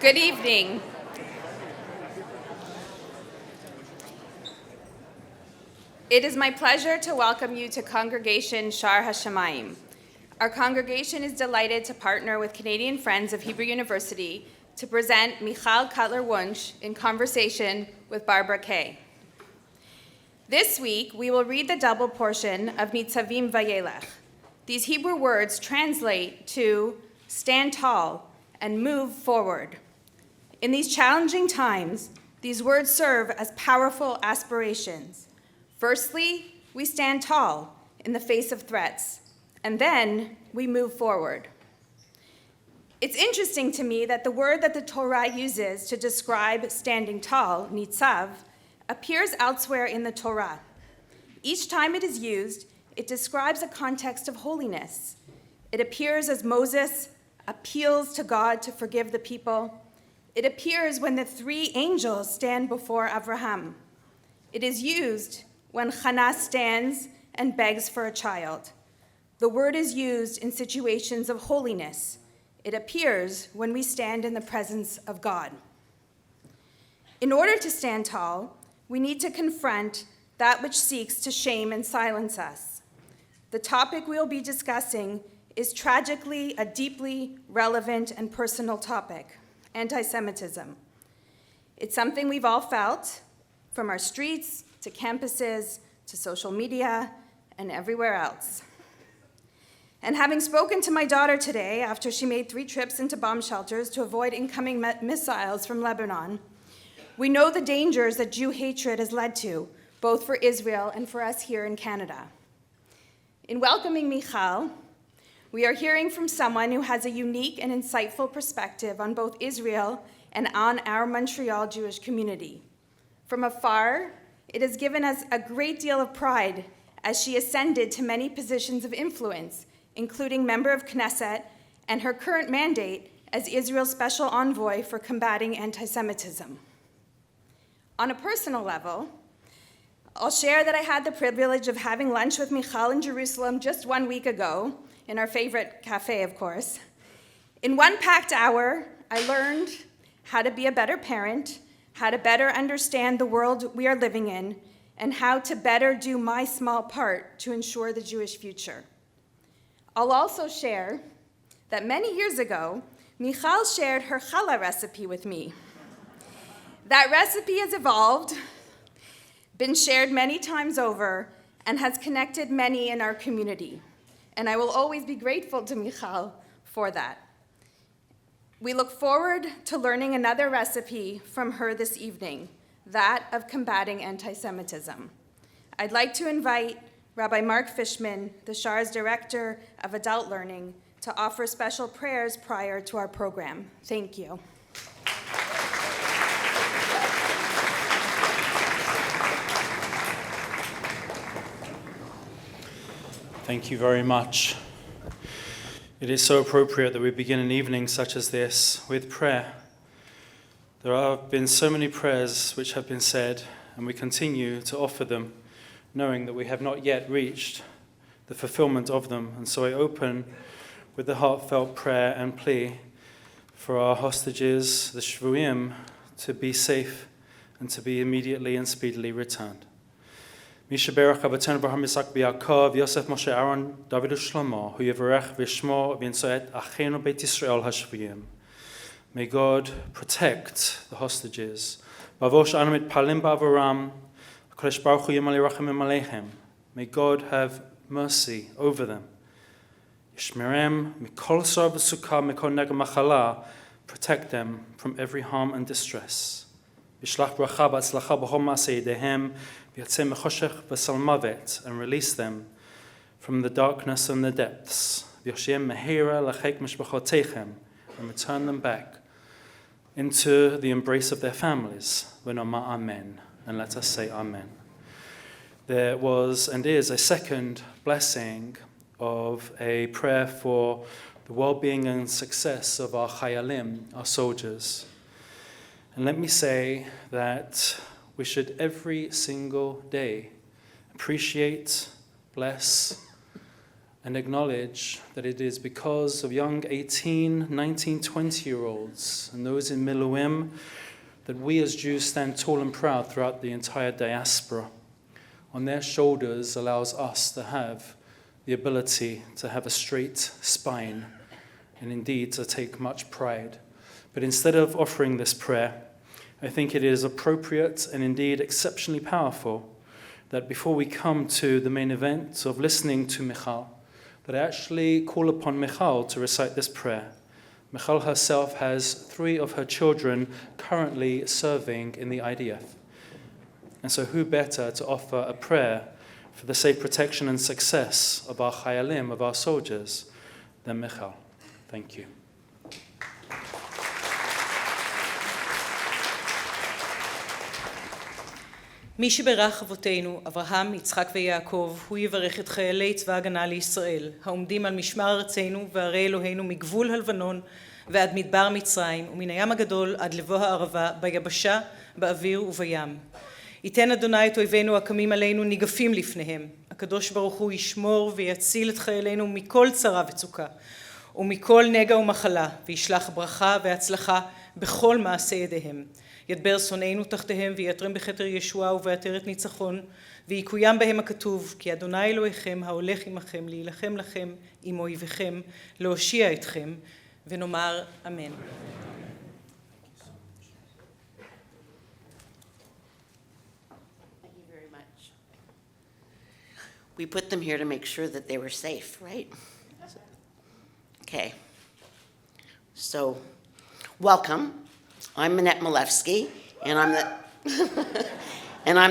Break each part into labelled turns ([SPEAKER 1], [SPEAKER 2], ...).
[SPEAKER 1] Good evening. It is my pleasure to welcome you to Congregation Shar HaShamayim. Our congregation is delighted to partner with Canadian Friends of Hebrew University to present Michal Cotler-Wunsh in conversation with Barbara Kay. This week, we will read the double portion of Nitzavim Vayelech. These Hebrew words translate to stand tall and move forward. In these challenging times, these words serve as powerful aspirations. Firstly, we stand tall in the face of threats, and then we move forward. It's interesting to me that the word that the Torah uses to describe standing tall, nitzav, appears elsewhere in the Torah. Each time it is used, it describes a context of holiness. It appears as Moses appeals to God to forgive the people. It appears when the three angels stand before Abraham. It is used when Hannah stands and begs for a child. The word is used in situations of holiness. It appears when we stand in the presence of God. In order to stand tall, we need to confront that which seeks to shame and silence us. The topic we'll be discussing is tragically a deeply relevant and personal topic: anti-Semitism. It's something we've all felt, from our streets to campuses to social media and everywhere else. And having spoken to my daughter today after she made 3 trips into bomb shelters to avoid incoming missiles from Lebanon, we know the dangers that Jew hatred has led to, both for Israel and for us here in Canada. In welcoming Michal, we are hearing from someone who has a unique and insightful perspective on both Israel and on our Montreal Jewish community. From afar, it has given us a great deal of pride as she ascended to many positions of influence, including member of Knesset and her current mandate as Israel's special envoy for combating anti-Semitism. On a personal level, I'll share that I had the privilege of having lunch with Michal in Jerusalem just 1 week ago, in our favorite cafe, of course. In one packed hour, I learned how to be a better parent, how to better understand the world we are living in, and how to better do my small part to ensure the Jewish future. I'll also share that many years ago, Michal shared her challah recipe with me. That recipe has evolved, been shared many times over, and has connected many in our community. And I will always be grateful to Michal for that. We look forward to learning another recipe from her this evening, that of combating anti-Semitism. I'd like to invite Rabbi Mark Fishman, the Shar's Director of Adult Learning, to offer special prayers prior to our program. Thank you.
[SPEAKER 2] Thank you very much. It is so appropriate that we begin an evening such as this with prayer. There have been so many prayers which have been said, and we continue to offer them, knowing that we have not yet reached the fulfillment of them. And so I open with the heartfelt prayer and plea for our hostages, the Shvuim, to be safe and to be immediately and speedily returned. מי שברך אבותינו אברהם יצחק ויעקב יוסף משה אהרון דוד ושלמה who יברך וישמור וינשא את אחינו בית ישראל השבויים. May God protect the hostages. בעבור שאנו מתפללים בעבורם, הקדוש ברוך הוא ימלא רחמים עליהם. May God have mercy over them. ישמרם מכל צער וסוכה מכל נגע מחלה. Protect them from every harm and distress. ישלח ברכה והצלחה בכל מעשה ידיהם. And release them from the darkness and the depths. And return them back into the embrace of their families. Amen. And let us say Amen. There was and is a second blessing of a prayer for the well-being and success of our chayalim, our soldiers. And let me say that we should every single day appreciate, bless, and acknowledge that it is because of young 18, 19, 20-year-olds and those in Miluim that we as Jews stand tall and proud throughout the entire diaspora. On their shoulders allows us to have the ability to have a straight spine and indeed to take much pride. But instead of offering this prayer, I think it is appropriate and indeed exceptionally powerful that before we come to the main event of listening to Michal, that I actually call upon Michal to recite this prayer. Michal herself has 3 of her children currently serving in the IDF. And so who better to offer a prayer for the safe protection and success of our chayalim, of our soldiers, than Michal. Thank you.
[SPEAKER 3] מי שברך אבותינו, אברהם, יצחק ויעקב, הוא יברך את חיילי צבא הגנה לישראל, העומדים על משמר ארצנו וערי אלוהינו מגבול הלבנון ועד מדבר מצרים, ומן הים הגדול עד לבוא הערבה, ביבשה, באוויר ובים. ייתן אדוני את אויבינו הקמים עלינו ניגפים לפניהם. הקדוש ברוך הוא ישמור ויציל את חיילינו מכל צרה וצוקה, ומכל נגע ומחלה, וישלח ברכה והצלחה בכל מעשה ידיהם. ידבר שונאינו תחתיהם ויעטרם בכתר ישועה ובעטרת ניצחון, ויקוים בהם הכתוב, כי אדוני אלוהיכם ההולך עמכם להילחם לכם עם אויביכם, להושיע אתכם, ונאמר אמן.
[SPEAKER 4] We put them here to make sure that they were safe, right? Okay. So, welcome. I'm Minette Malevsky, and I'm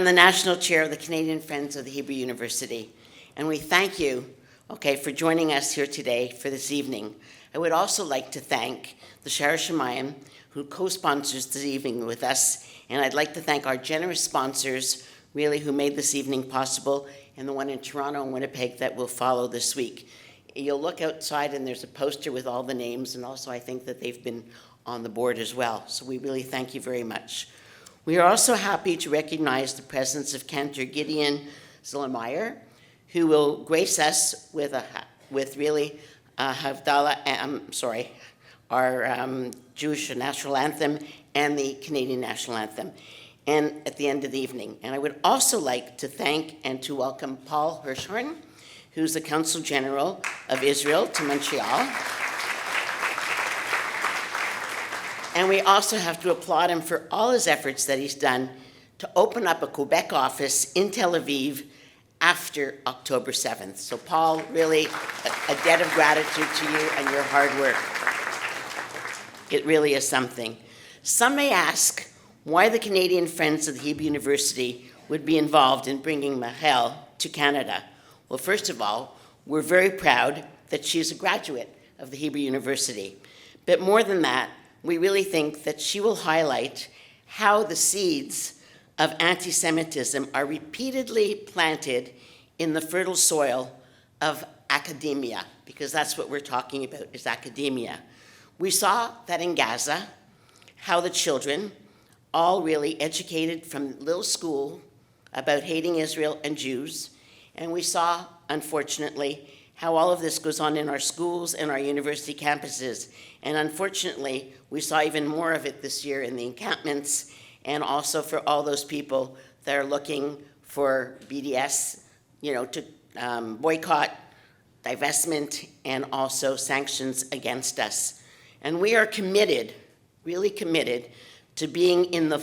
[SPEAKER 4] the National Chair of the Canadian Friends of the Hebrew University. And we thank you, for joining us here today for this evening. I would also like to thank the Shara Shemayim, who co-sponsors this evening with us, and I'd like to thank our generous sponsors, really, who made this evening possible, and the one in Toronto and Winnipeg that will follow this week. You'll look outside and there's a poster with all the names, and also I think that they've been on the board as well. So we really thank you very much. We are also happy to recognize the presence of Cantor Gideon Zillemeyer, who will grace us with really Havdalah, our Jewish national anthem and the Canadian national anthem, and at the end of the evening. And I would also like to thank and to welcome Paul Hirschhorn, who's the Consul General of Israel to Montreal. And we also have to applaud him for all his efforts that he's done to open up a Quebec office in Tel Aviv after October 7th. So Paul, really a debt of gratitude to you and your hard work. It really is something. Some may ask why the Canadian Friends of the Hebrew University would be involved in bringing Michal to Canada. Well, first of all, we're very proud that she's a graduate of the Hebrew University. But more than that, we really think that she will highlight how the seeds of anti-Semitism are repeatedly planted in the fertile soil of academia, because that's what we're talking about, is academia. We saw that in Gaza, how the children, all really educated from little school about hating Israel and Jews, and we saw, unfortunately, how all of this goes on in our schools and our university campuses. And unfortunately, we saw even more of it this year in the encampments, and also for all those people that are looking for BDS, to boycott, divestment, and also sanctions against us. And we are committed, really committed, to being in the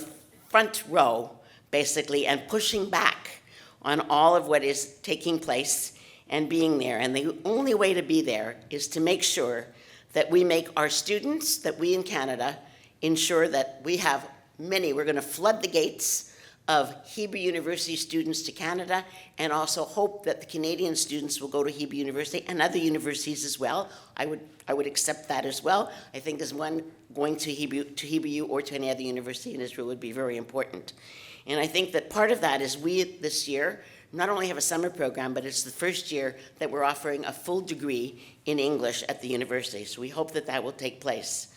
[SPEAKER 4] front row, basically, and pushing back on all of what is taking place and being there. And the only way to be there is to make sure that we make our students, that we in Canada, ensure that we have many. We're going to flood the gates of Hebrew University students to Canada, and also hope that the Canadian students will go to Hebrew University and other universities as well. I would accept that as well. I think as one going to Hebrew or to any other university in Israel would be very important. And I think that part of that is we this year not only have a summer program, but it's the first year that we're offering a full degree in English at the university. So we hope that that will take place.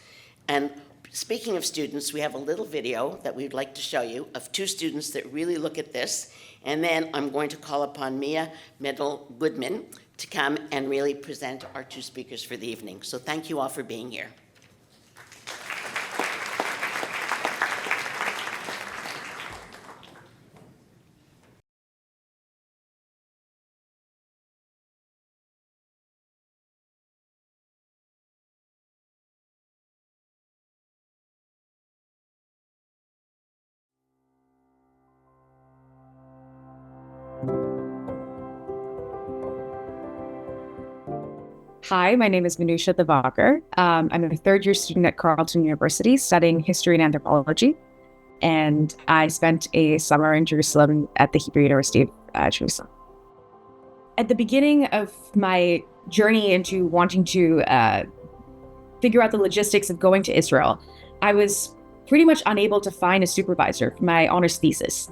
[SPEAKER 4] And speaking of students, we have a little video that we'd like to show you of 2 students that really look at this. And then I'm going to call upon Mia Medel-Goodman, to come and really present our two speakers for the evening. So thank you all for being here.
[SPEAKER 5] Hi, my name is Manusha Devakar. I'm a third-year student at Carleton University studying history and anthropology, and I spent a summer in Jerusalem at the Hebrew University of Jerusalem. At the beginning of my journey into wanting to figure out the logistics of going to Israel, I was pretty much unable to find a supervisor for my honors thesis.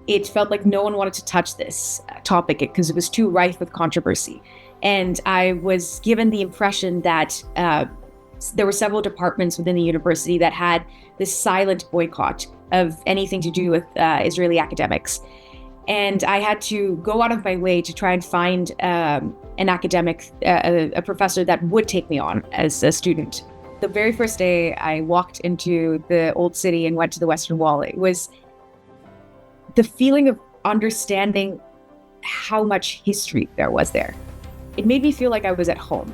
[SPEAKER 5] It felt like no one wanted to touch this topic because it was too rife with controversy. And I was given the impression that there were several departments within the university that had this silent boycott of anything to do with Israeli academics. And I had to go out of my way to try and find an academic, a professor that would take me on as a student. The very first day I walked into the old city and went to the Western Wall, it was the feeling of understanding how much history there was there. It made me feel like I was at home.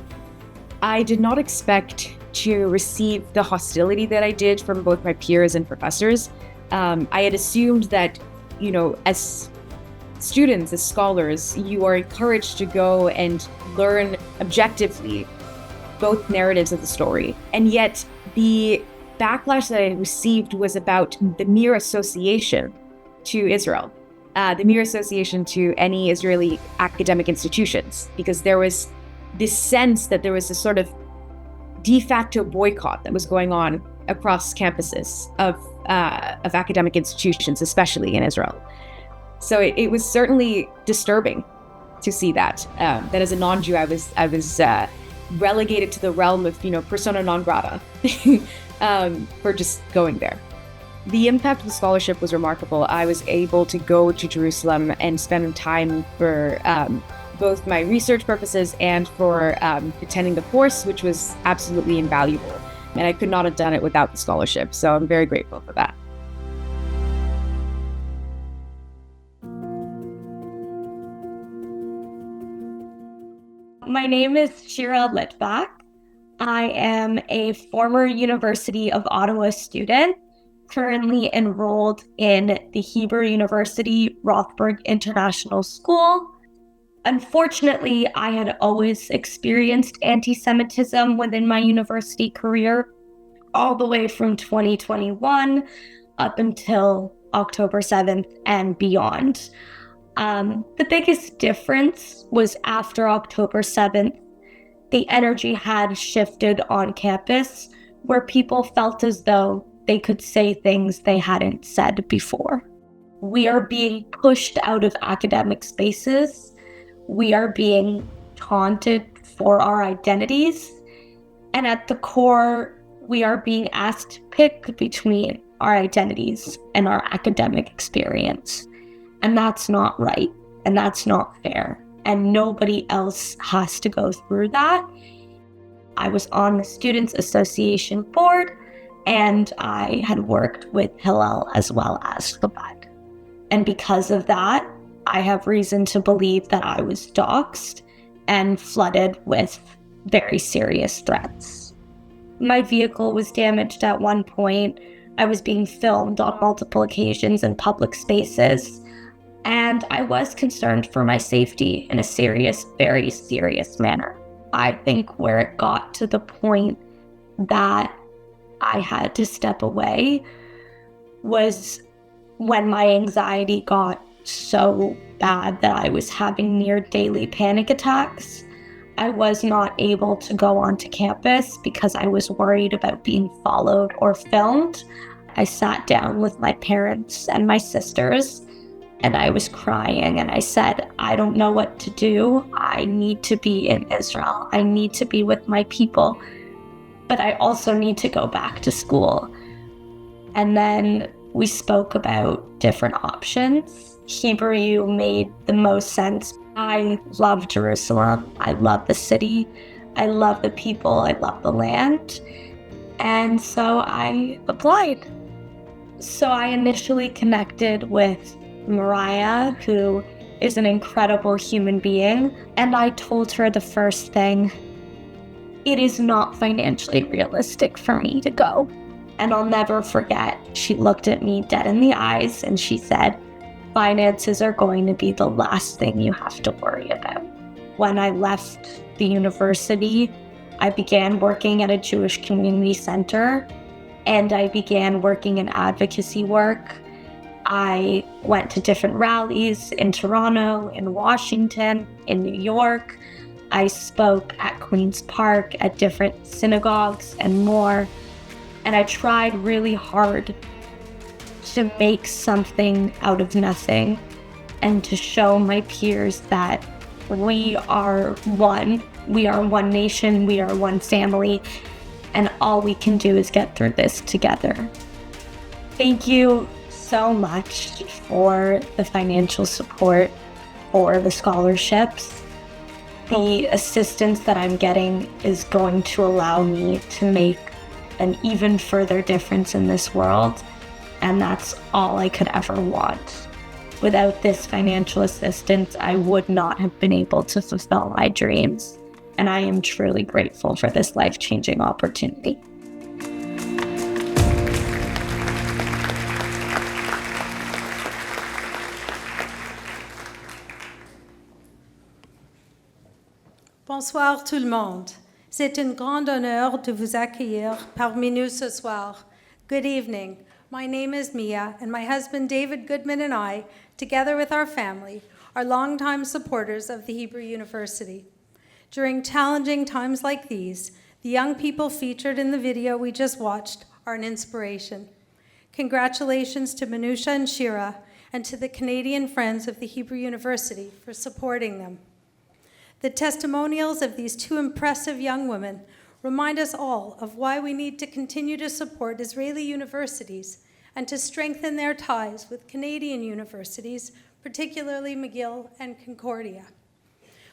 [SPEAKER 5] I did not expect to receive the hostility that I did from both my peers and professors. I had assumed that, as students, as scholars, you are encouraged to go and learn objectively both narratives of the story. And yet the backlash that I received was about the mere association to Israel. The mere association to any Israeli academic institutions, because there was this sense that there was a sort of de facto boycott that was going on across campuses of academic institutions, especially in Israel. So it was certainly disturbing to see that. That as a non-Jew, I was relegated to the realm of persona non grata for just going there. The impact of the scholarship was remarkable. I was able to go to Jerusalem and spend time for both my research purposes and for attending the course, which was absolutely invaluable. And I could not have done it without the scholarship. So I'm very grateful for that.
[SPEAKER 6] My name is Shira Litvak. I am a former University of Ottawa student, currently enrolled in the Hebrew University Rothberg International School. Unfortunately, I had always experienced anti-Semitism within my university career, all the way from 2021 up until October 7th and beyond. The biggest difference was after October 7th, the energy had shifted on campus, where people felt as though they could say things they hadn't said before. We are being pushed out of academic spaces. We are being taunted for our identities. And at the core, we are being asked to pick between our identities and our academic experience. And that's not right. And that's not fair. And nobody else has to go through that. I was on the Students Association board, and I had worked with Hillel as well as Chabad. And because of that, I have reason to believe that I was doxxed and flooded with very serious threats. My vehicle was damaged at one point. I was being filmed on multiple occasions in public spaces. And I was concerned for my safety in a serious, very serious manner. I think where it got to the point that I had to step away was when my anxiety got so bad that I was having near daily panic attacks. I was not able to go onto campus because I was worried about being followed or filmed. I sat down with my parents and my sisters, and I was crying, and I said, I don't know what to do. I need to be in Israel. I need to be with my people, but I also need to go back to school. And then we spoke about different options. Hebrew made the most sense. I love Jerusalem. I love the city. I love the people. I love the land. And so I applied. So I initially connected with Mariah, who is an incredible human being. And I told her the first thing, it is not financially realistic for me to go. And I'll never forget, she looked at me dead in the eyes and she said, finances are going to be the last thing you have to worry about. When I left the university, I began working at a Jewish community center and I began working in advocacy work. I went to different rallies in Toronto, in Washington, in New York. I spoke at Queen's Park, at different synagogues and more. And I tried really hard to make something out of nothing and to show my peers that we are one. We are one nation, we are one family, and all we can do is get through this together. Thank you so much for the financial support, for the scholarships. The assistance that I'm getting is going to allow me to make an even further difference in this world, and that's all I could ever want. Without this financial assistance, I would not have been able to fulfill my dreams, and I am truly grateful for this life-changing opportunity.
[SPEAKER 7] Bonsoir tout le monde. C'est un grand honneur de vous accueillir parmi nous ce soir. Good evening. My name is Mia, and my husband David Goodman and I, together with our family, are longtime supporters of the Hebrew University. During challenging times like these, the young people featured in the video we just watched are an inspiration. Congratulations to Minusha and Shira, and to the Canadian Friends of the Hebrew University for supporting them. The testimonials of these two impressive young women remind us all of why we need to continue to support Israeli universities and to strengthen their ties with Canadian universities, particularly McGill and Concordia.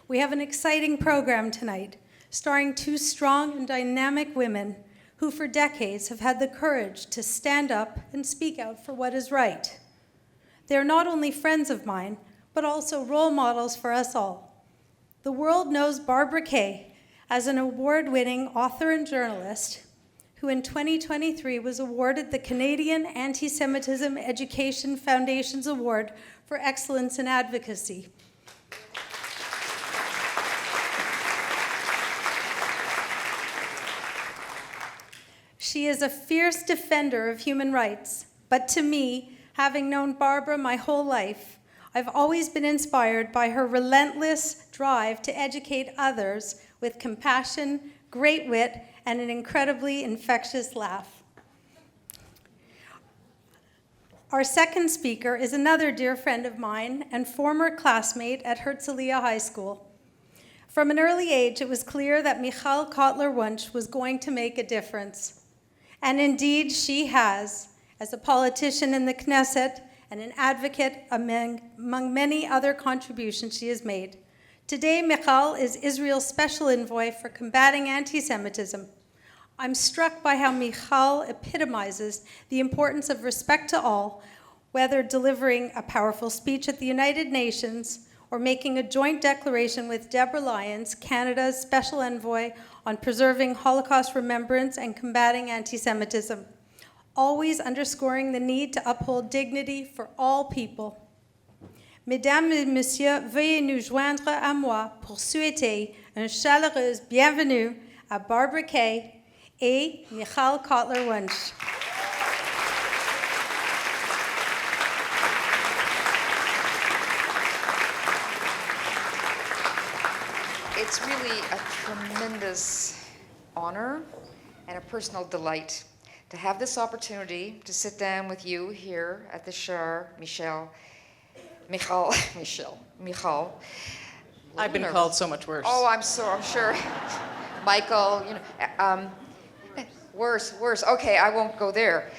[SPEAKER 7] We have an exciting program tonight, starring two strong and dynamic women who for decades have had the courage to stand up and speak out for what is right. They are not only friends of mine, but also role models for us all. The world knows Barbara Kay as an award-winning author and journalist who in 2023 was awarded the Canadian Antisemitism Education Foundation's Award for Excellence in Advocacy. She is a fierce defender of human rights, but to me, having known Barbara my whole life, I've always been inspired by her relentless drive to educate others with compassion, great wit, and an incredibly infectious laugh. Our second speaker is another dear friend of mine and former classmate at Herzliya High School. From an early age, it was clear that Michal Cotler-Wunsh was going to make a difference. And indeed, she has, as a politician in the Knesset and an advocate among many other contributions she has made. Today, Michal is Israel's special envoy for combating anti-Semitism. I'm struck by how Michal epitomizes the importance of respect to all, whether delivering a powerful speech at the United Nations or making a joint declaration with Deborah Lyons, Canada's special envoy on preserving Holocaust remembrance and combating anti-Semitism, always underscoring the need to uphold dignity for all people. Mesdames et messieurs, veuillez nous joindre à moi pour souhaiter une chaleureuse bienvenue à Barbara Kay et Michal Cotler-Wunsh.
[SPEAKER 8] It's really a tremendous honor and a personal delight to have this opportunity to sit down with you here at the Shar, Michal.
[SPEAKER 3] I've been called so much worse.
[SPEAKER 8] Oh, I'm sure. Michael, worse. Okay, I won't go there.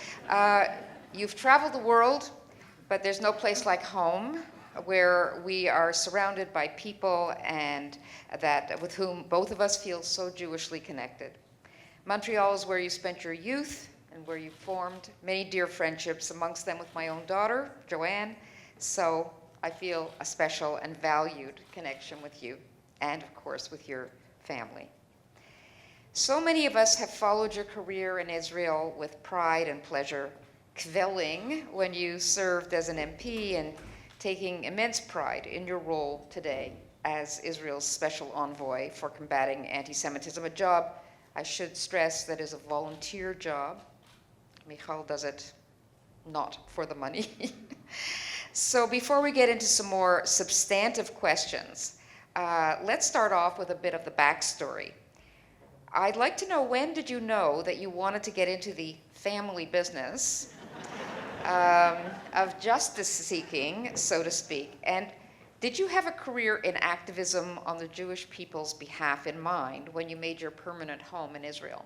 [SPEAKER 8] You've traveled the world, but there's no place like home. where we are surrounded by people and that with whom both of us feel so Jewishly connected. Montreal is where you spent your youth and where you formed many dear friendships, amongst them with my own daughter, Joanne. So I feel a special and valued connection with you and, of course, with your family. So many of us have followed your career in Israel with pride and pleasure, kvelling when you served as an MP and taking immense pride in your role today as Israel's special envoy for combating anti-Semitism, a job, I should stress, that is a volunteer job. Michal does it not for the money. So before we get into some more substantive questions, let's start off with a bit of the backstory. I'd like to know, when did you know that you wanted to get into the family business of justice seeking, so to speak? And did you have a career in activism on the Jewish people's behalf in mind when you made your permanent home in Israel?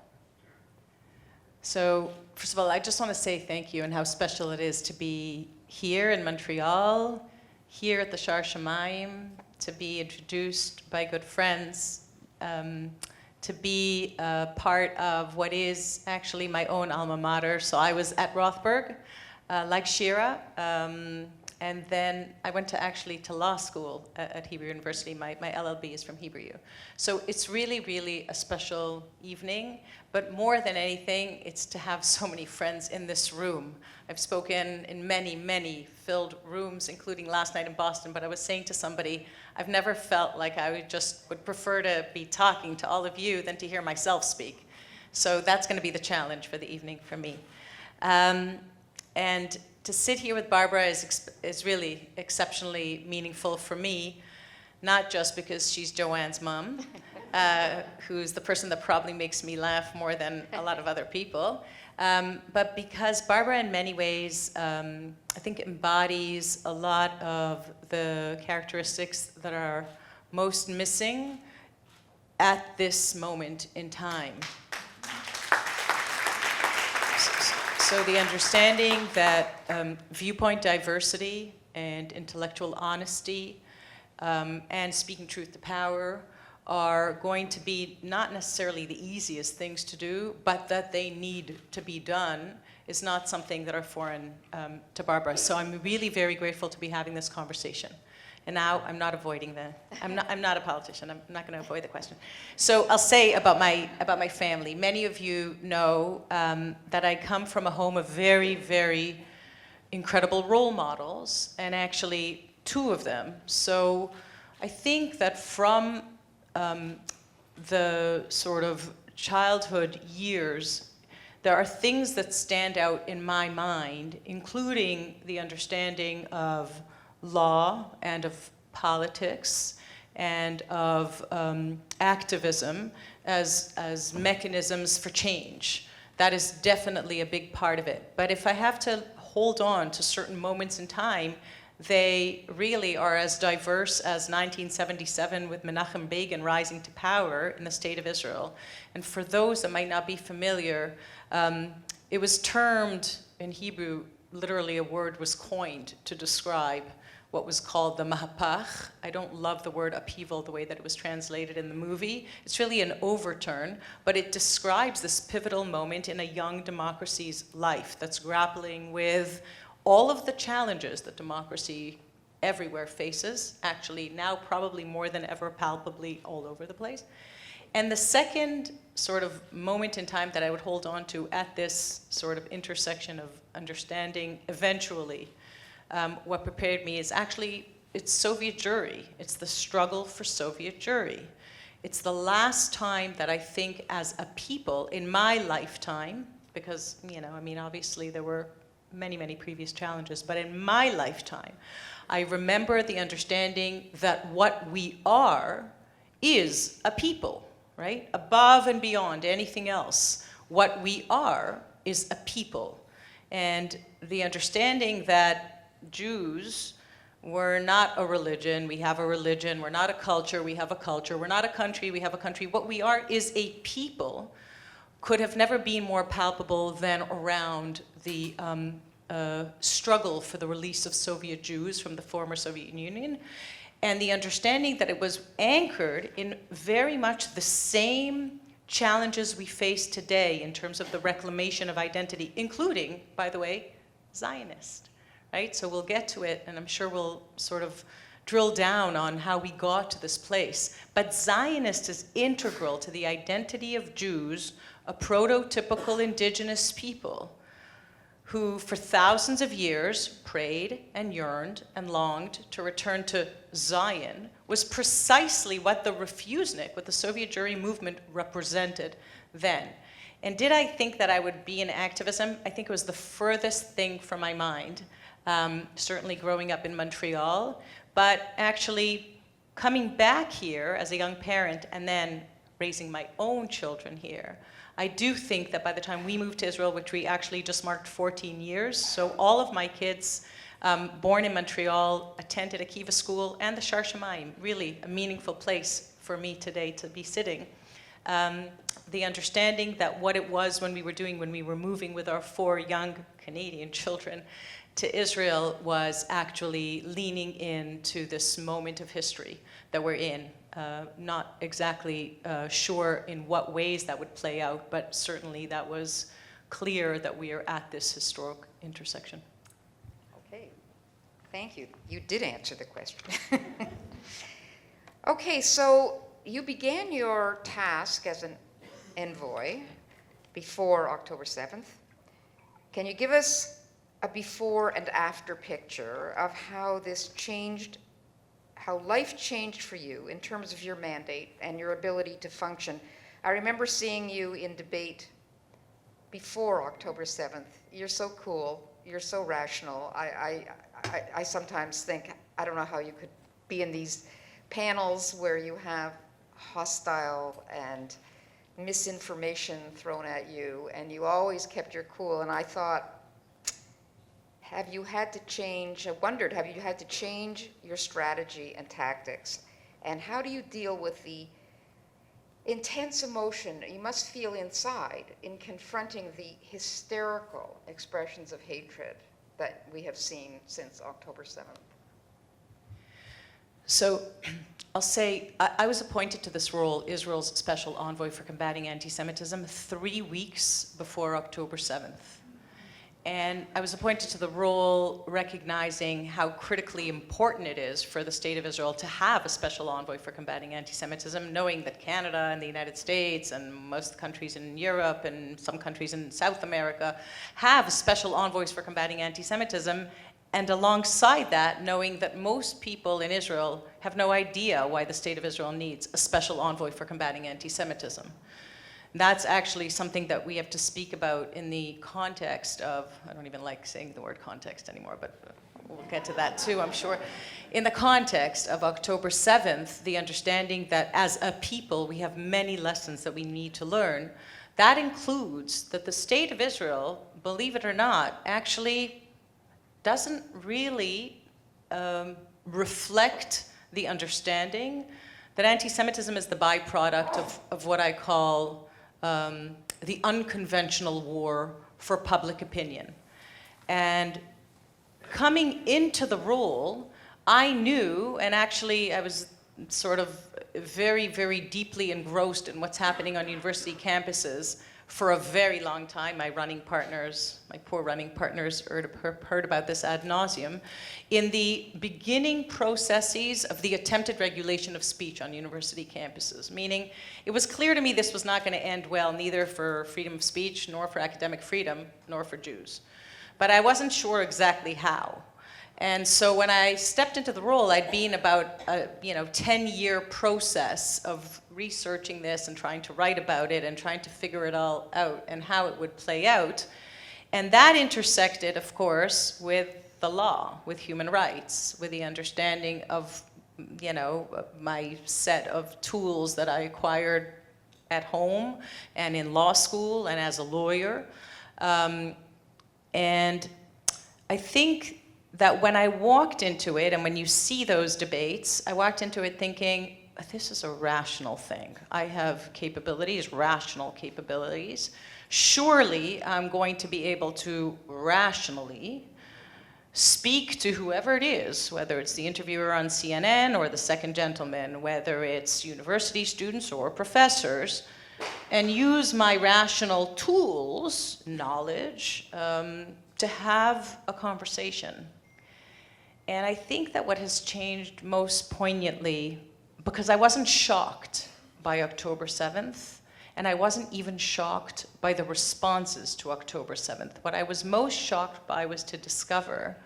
[SPEAKER 3] So, first of all, I just want to say thank you and how special it is to be here in Montreal, here at the Shar Shamayim, to be introduced by good friends, to be a part of what is actually my own alma mater. So I was at Rothberg, like Shira, and then I went to law school at Hebrew University. My LLB is from Hebrew U. So it's really, really a special evening, but more than anything, it's to have so many friends in this room. I've spoken in many, many filled rooms, including last night in Boston, but I was saying to somebody, I've never felt like I would prefer to be talking to all of you than to hear myself speak. So that's going to be the challenge for the evening for me. And to sit here with Barbara is really exceptionally meaningful for me, not just because she's Joanne's mom, who's the person that probably makes me laugh more than a lot of other people, but because Barbara in many ways, I think, embodies a lot of the characteristics that are most missing at this moment in time. So the understanding that viewpoint diversity and intellectual honesty and speaking truth to power are going to be not necessarily the easiest things to do, but that they need to be done is not something that are foreign to Barbara. So I'm really very grateful to be having this conversation. And now I'm not avoiding I'm not a politician. I'm not going to avoid the question. So I'll say about my family. Many of you know that I come from a home of very, very incredible role models, and actually 2 of them. So I think that from the sort of childhood years, there are things that stand out in my mind, including the understanding of law and of politics and of activism as mechanisms for change. That is definitely a big part of it. But if I have to hold on to certain moments in time, they really are as diverse as 1977 with Menachem Begin rising to power in the state of Israel. And for those that might not be familiar, it was termed in Hebrew, literally a word was coined to describe what was called the mahapach. I don't love the word upheaval the way that it was translated in the movie. It's really an overturn, but it describes this pivotal moment in a young democracy's life that's grappling with all of the challenges that democracy everywhere faces, actually now probably more than ever palpably all over the place. And the second sort of moment in time that I would hold on to at this sort of intersection of understanding eventually what prepared me is actually, it's Soviet Jewry. It's the struggle for Soviet Jewry. It's the last time that I think as a people in my lifetime, because, obviously there were many, many previous challenges, but in my lifetime, I remember the understanding that what we are is a people, right? Above and beyond anything else, what we are is a people. And the understanding that Jews were not a religion, we have a religion, we're not a culture, we have a culture, we're not a country, we have a country, what we are is a people, could have never been more palpable than around the struggle for the release of Soviet Jews from the former Soviet Union, and the understanding that it was anchored in very much the same challenges we face today in terms of the reclamation of identity, including, by the way, Zionist, right? So we'll get to it, and I'm sure we'll sort of drill down on how we got to this place. But Zionist is integral to the identity of Jews, a prototypical indigenous people who for thousands of years prayed and yearned and longed to return to Zion, was precisely what the Refusnik, what the Soviet Jewry movement represented then. And did I think that I would be in activism? I think it was the furthest thing from my mind, certainly growing up in Montreal, but actually coming back here as a young parent and then raising my own children here. I do think that by the time we moved to Israel, which we actually just marked 14 years, so all of my kids born in Montreal attended a Kiva school and the Shar Shamayim, really a meaningful place for me today to be sitting. The understanding that what it was when we were moving with our 4 young Canadian children to Israel was actually leaning into this moment of history that we're in. Not exactly sure in what ways that would play out, but certainly that was clear that we are at this historic intersection.
[SPEAKER 8] Okay, thank you. You did answer the question. Okay, so you began your task as an envoy before October 7th. Can you give us a before and after picture of how this changed, how life changed for you in terms of your mandate and your ability to function? I remember seeing you in debate before October 7th. You're so cool. You're so rational. I sometimes think, I don't know how you could be in these panels where you have hostile and misinformation thrown at you, and you always kept your cool. And I thought, have you had to change, I wondered, have you had to change your strategy and tactics? And how do you deal with the intense emotion you must feel inside in confronting the hysterical expressions of hatred that we have seen since October 7th?
[SPEAKER 3] So I'll say, I was appointed to this role, Israel's Special Envoy for Combating Anti-Semitism, 3 weeks before October 7th. And I was appointed to the role recognizing how critically important it is for the State of Israel to have a special envoy for combating anti-Semitism, knowing that Canada and the United States and most countries in Europe and some countries in South America have special envoys for combating anti-Semitism, and alongside that, knowing that most people in Israel have no idea why the State of Israel needs a special envoy for combating anti-Semitism. That's actually something that we have to speak about in the context of, I don't even like saying the word context anymore, but we'll get to that too, I'm sure. In the context of October 7th, the understanding that as a people, we have many lessons that we need to learn. That includes that the State of Israel, believe it or not, actually doesn't really reflect the understanding that anti-Semitism is the byproduct of what I call the unconventional war for public opinion. And coming into the role, I knew, and actually I was sort of very, very deeply engrossed in what's happening on university campuses for a very long time. My poor running partners heard about this ad nauseum. In the beginning processes of the attempted regulation of speech on university campuses, meaning it was clear to me this was not going to end well, neither for freedom of speech, nor for academic freedom, nor for Jews. But I wasn't sure exactly how. And so when I stepped into the role, I'd been about a 10-year process of researching this and trying to write about it and trying to figure it all out and how it would play out. And that intersected, of course, with the law, with human rights, with the understanding of, my set of tools that I acquired at home and in law school and as a lawyer. And I think that when I walked into it, and when you see those debates, I walked into it thinking, this is a rational thing. I have capabilities, rational capabilities, surely I'm going to be able to rationally speak to whoever it is, whether it's the interviewer on CNN or the second gentleman, whether it's university students or professors, and use my rational tools, knowledge, to have a conversation. And I think that what has changed most poignantly, because I wasn't shocked by October 7th, and I wasn't even shocked by the responses to October 7th. What I was most shocked by was to discover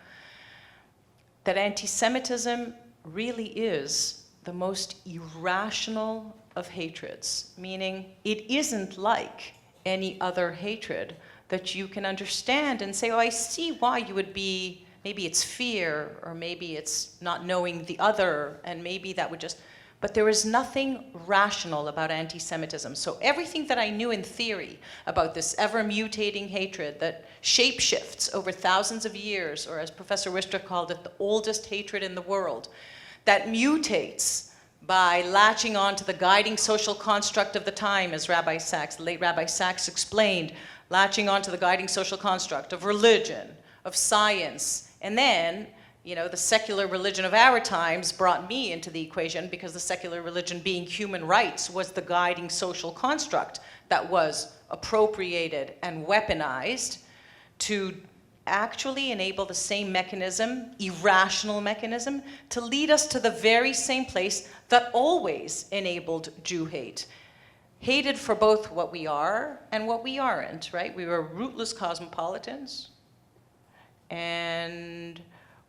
[SPEAKER 3] that anti-Semitism really is the most irrational of hatreds, meaning it isn't like any other hatred that you can understand and say, oh, I see why you would be, maybe it's fear, or maybe it's not knowing the other, and maybe that would just, but there is nothing rational about anti-Semitism. So everything that I knew in theory about this ever-mutating hatred that shapeshifts over thousands of years, or as Professor Richter called it, the oldest hatred in the world, that mutates by latching on to the guiding social construct of the time, as Rabbi Sachs, the late Rabbi Sachs explained, latching on to the guiding social construct of religion, of science, and then, you know, the secular religion of our times brought me into the equation, because the secular religion, being human rights, was the guiding social construct that was appropriated and weaponized to actually enable the same mechanism, irrational mechanism, to lead us to the very same place that always enabled Jew hate. Hated for both what we are and what we aren't, right? We were rootless cosmopolitans, and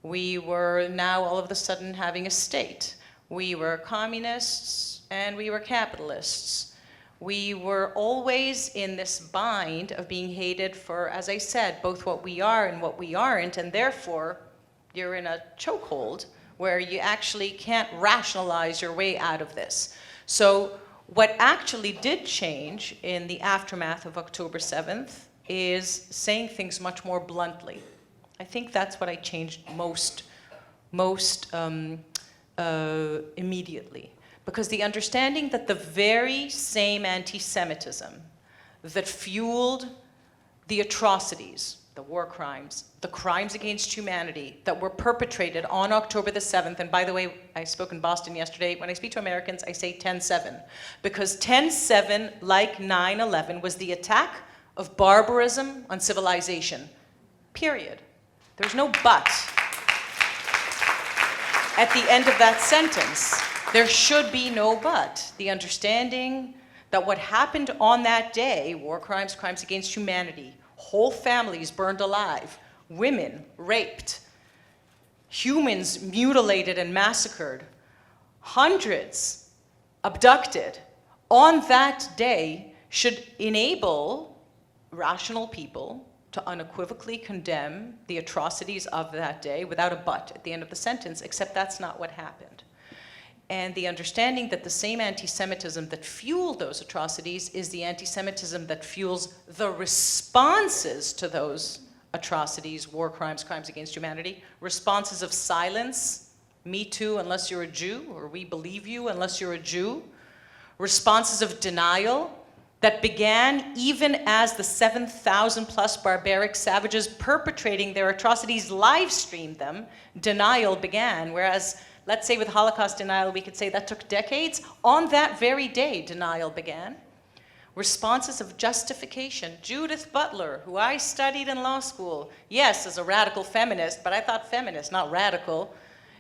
[SPEAKER 3] we were now all of a sudden having a state. We were communists and we were capitalists. We were always in this bind of being hated for, as I said, both what we are and what we aren't, and therefore you're in a chokehold where you actually can't rationalize your way out of this. So what actually did change in the aftermath of October 7th is saying things much more bluntly. I think that's what I changed most immediately. Because the understanding that the very same anti-Semitism that fueled the atrocities, the war crimes, the crimes against humanity that were perpetrated on October the 7th, and by the way, I spoke in Boston yesterday, when I speak to Americans, I say 10-7, because 10-7, like 9/11, was the attack of barbarism on civilization, period. There's no but at the end of that sentence. There should be no but. The understanding that what happened on that day, war crimes, crimes against humanity, whole families burned alive, women raped, humans mutilated and massacred, hundreds abducted, on that day should enable rational people to unequivocally condemn the atrocities of that day without a but at the end of the sentence, except that's not what happened. And the understanding that the same anti-Semitism that fueled those atrocities is the anti-Semitism that fuels the responses to those atrocities, war crimes, crimes against humanity, responses of silence, me too unless you're a Jew, or we believe you unless you're a Jew, responses of denial that began even as the 7,000 plus barbaric savages perpetrating their atrocities live streamed them. Denial began, whereas let's say with Holocaust denial, we could say that took decades. On that very day, denial began. Responses of justification. Judith Butler, who I studied in law school, yes, as a radical feminist, but I thought feminist, not radical,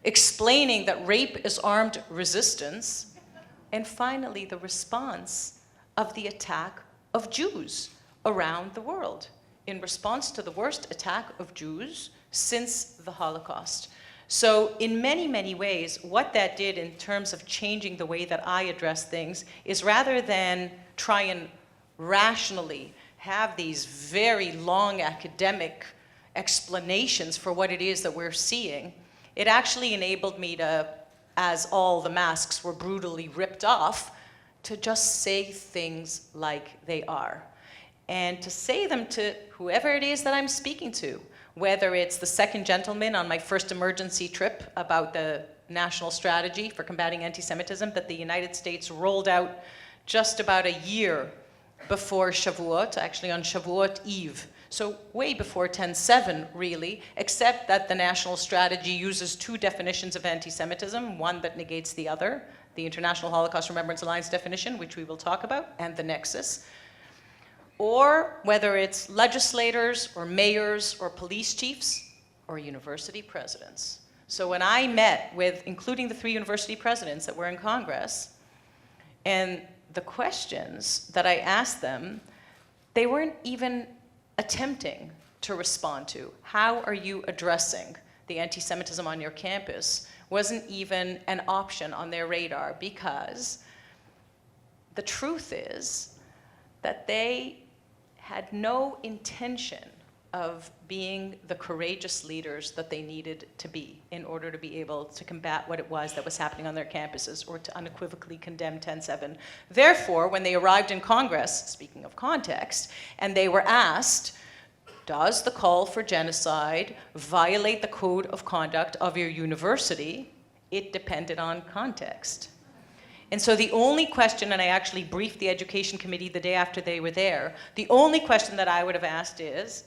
[SPEAKER 3] explaining that rape is armed resistance. And finally, the response of the attack of Jews around the world, in response to the worst attack of Jews since the Holocaust. So in many, many ways, what that did in terms of changing the way that I address things is, rather than try and rationally have these very long academic explanations for what it is that we're seeing, it actually enabled me to, as all the masks were brutally ripped off, to just say things like they are. And to say them to whoever it is that I'm speaking to, whether it's the second gentleman on my first emergency trip about the national strategy for combating anti-Semitism that the United States rolled out just about a year before Shavuot, actually on Shavuot Eve. So way before 10/7, really, except that the national strategy uses two definitions of anti-Semitism, one that negates the other, the International Holocaust Remembrance Alliance definition, which we will talk about, and the nexus. Or whether it's legislators or mayors or police chiefs or university presidents. So when I met with, including the 3 university presidents that were in Congress, and the questions that I asked them, they weren't even attempting to respond to. How are you addressing the anti-Semitism on your campus? Wasn't even an option on their radar, because the truth is that they had no intention of being the courageous leaders that they needed to be in order to be able to combat what it was that was happening on their campuses, or to unequivocally condemn 10/7. Therefore, when they arrived in Congress, speaking of context, and they were asked, does the call for genocide violate the code of conduct of your university? It depended on context. And so the only question, and I actually briefed the education committee the day after they were there, the only question that I would have asked is,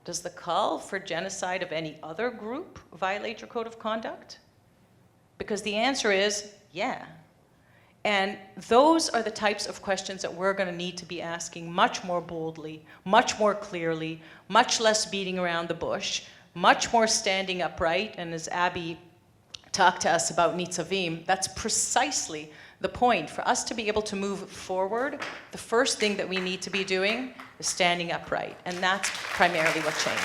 [SPEAKER 3] does the call for genocide of any other group violate your code of conduct? Because the answer is, yeah. And those are the types of questions that we're going to need to be asking much more boldly, much more clearly, much less beating around the bush, much more standing upright. And as Abby talked to us about Nitzavim, that's precisely the point. For us to be able to move forward, the first thing that we need to be doing is standing upright. And that's primarily what changed.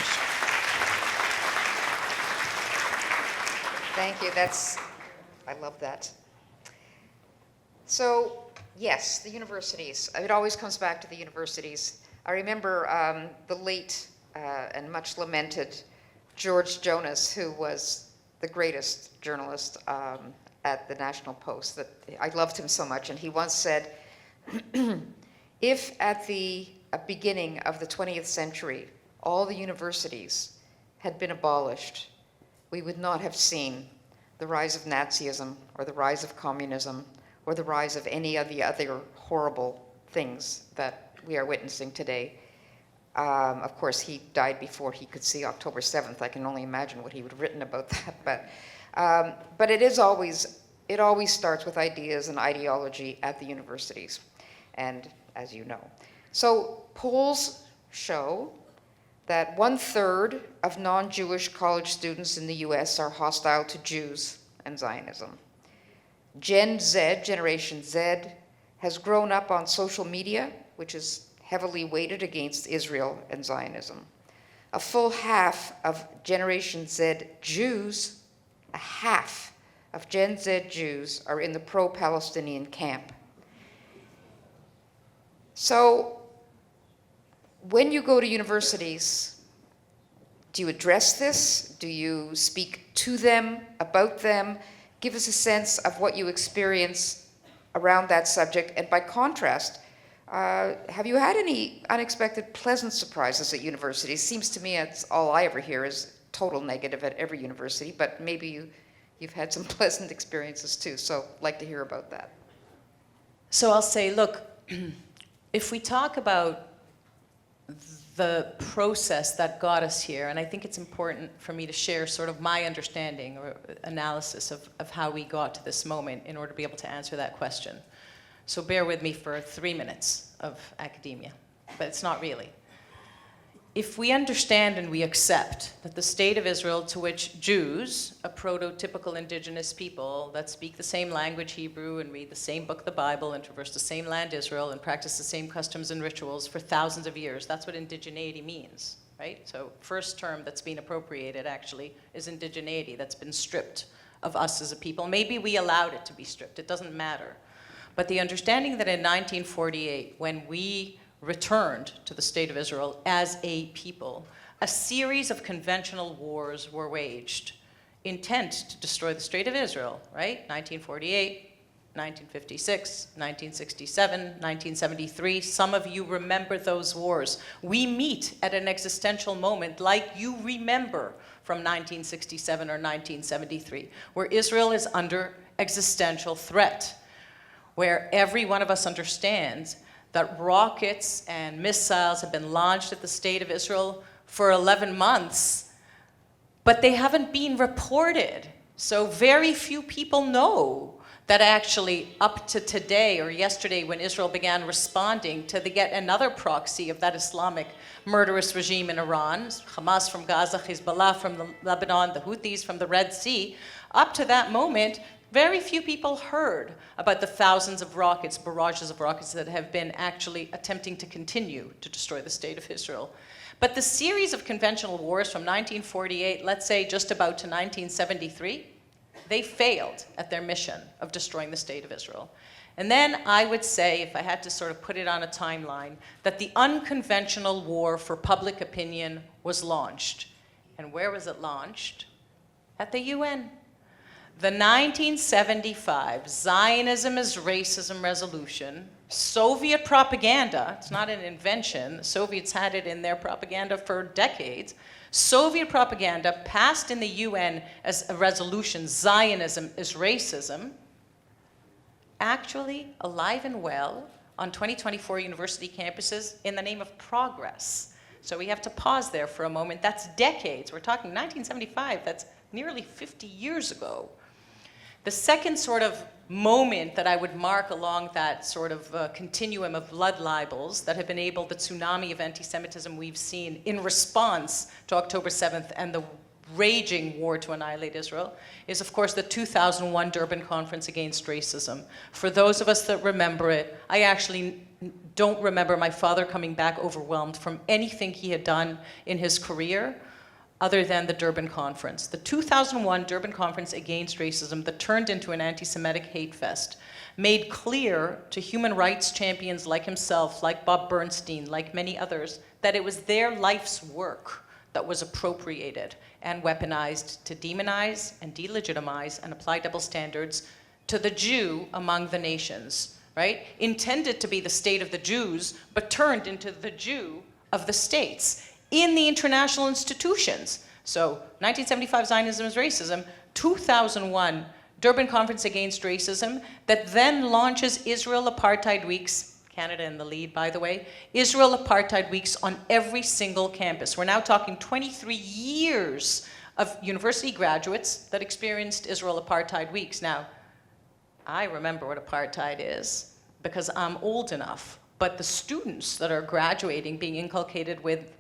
[SPEAKER 8] Thank you. I love that. So, yes, the universities. It always comes back to the universities. I remember the late and much lamented George Jonas, who was the greatest journalist at the National Post. That I loved him so much, and he once said, if at the beginning of the 20th century all the universities had been abolished, we would not have seen the rise of Nazism or the rise of communism or the rise of any of the other horrible things that we are witnessing today. Of course, he died before he could see October 7th. I can only imagine what he would have written about that. But it always starts with ideas and ideology at the universities, and as you know. So polls show that 1/3 of non-Jewish college students in the US are hostile to Jews and Zionism. Gen Z, Generation Z, has grown up on social media, which is heavily weighted against Israel and Zionism. A full half of Generation Z Jews, a half of Gen Z Jews are in the pro-Palestinian camp. So when you go to universities, do you address this? Do you speak to them, about them? Give us a sense of what you experience around that subject. And by contrast, have you had any unexpected pleasant surprises at universities? Seems to me it's all I ever hear is total negative at every university, but maybe you've had some pleasant experiences too. So I'd like to hear about that.
[SPEAKER 3] So I'll say, look, if we talk about the process that got us here, and I think it's important for me to share sort of my understanding or analysis of how we got to this moment in order to be able to answer that question. So bear with me for 3 minutes of academia, but it's not really. If we understand and we accept that the state of Israel, to which Jews, a prototypical indigenous people that speak the same language, Hebrew, and read the same book, the Bible, and traverse the same land, Israel, and practice the same customs and rituals for thousands of years, that's what indigeneity means, right? So first term that's been appropriated actually is indigeneity, that's been stripped of us as a people. Maybe we allowed it to be stripped, it doesn't matter. But the understanding that in 1948, when we returned to the state of Israel as a people, a series of conventional wars were waged, intent to destroy the state of Israel, right? 1948, 1956, 1967, 1973. Some of you remember those wars. We meet at an existential moment like you remember from 1967 or 1973, where Israel is under existential threat, where every one of us understands that rockets and missiles have been launched at the State of Israel for 11 months, but they haven't been reported. So very few people know that actually up to today or yesterday when Israel began responding to the yet another proxy of that Islamic murderous regime in Iran, Hamas from Gaza, Hezbollah from Lebanon, the Houthis from the Red Sea, up to that moment, very few people heard about the thousands of rockets, barrages of rockets that have been actually attempting to continue to destroy the State of Israel. But the series of conventional wars from 1948, let's say just about to 1973, they failed at their mission of destroying the State of Israel. And then I would say, if I had to sort of put it on a timeline, that the unconventional war for public opinion was launched. And where was it launched? At the UN. The 1975 Zionism is Racism resolution, Soviet propaganda, it's not an invention, the Soviets had it in their propaganda for decades, Soviet propaganda passed in the UN as a resolution, Zionism is Racism, actually alive and well on 2024 university campuses in the name of progress. So we have to pause there for a moment. That's decades. We're talking 1975. That's nearly 50 years ago. The second sort of moment that I would mark along that sort of continuum of blood libels that have enabled the tsunami of anti-Semitism we've seen in response to October 7th and the raging war to annihilate Israel is, of course, the 2001 Durban Conference Against Racism. For those of us that remember it, I actually don't remember my father coming back overwhelmed from anything he had done in his career other than the Durban Conference. The 2001 Durban Conference Against Racism that turned into an anti-Semitic hate fest made clear to human rights champions like himself, like Bob Bernstein, like many others, that it was their life's work that was appropriated and weaponized to demonize and delegitimize and apply double standards to the Jew among the nations, right? Intended to be the state of the Jews, but turned into the Jew of the states in the international institutions. So 1975 Zionism is Racism, 2001 Durban Conference Against Racism that then launches Israel Apartheid Weeks, Canada in the lead, by the way, Israel Apartheid Weeks on every single campus. We're now talking 23 years of university graduates that experienced Israel Apartheid Weeks. Now, I remember what apartheid is because I'm old enough, but the students that are graduating being inculcated with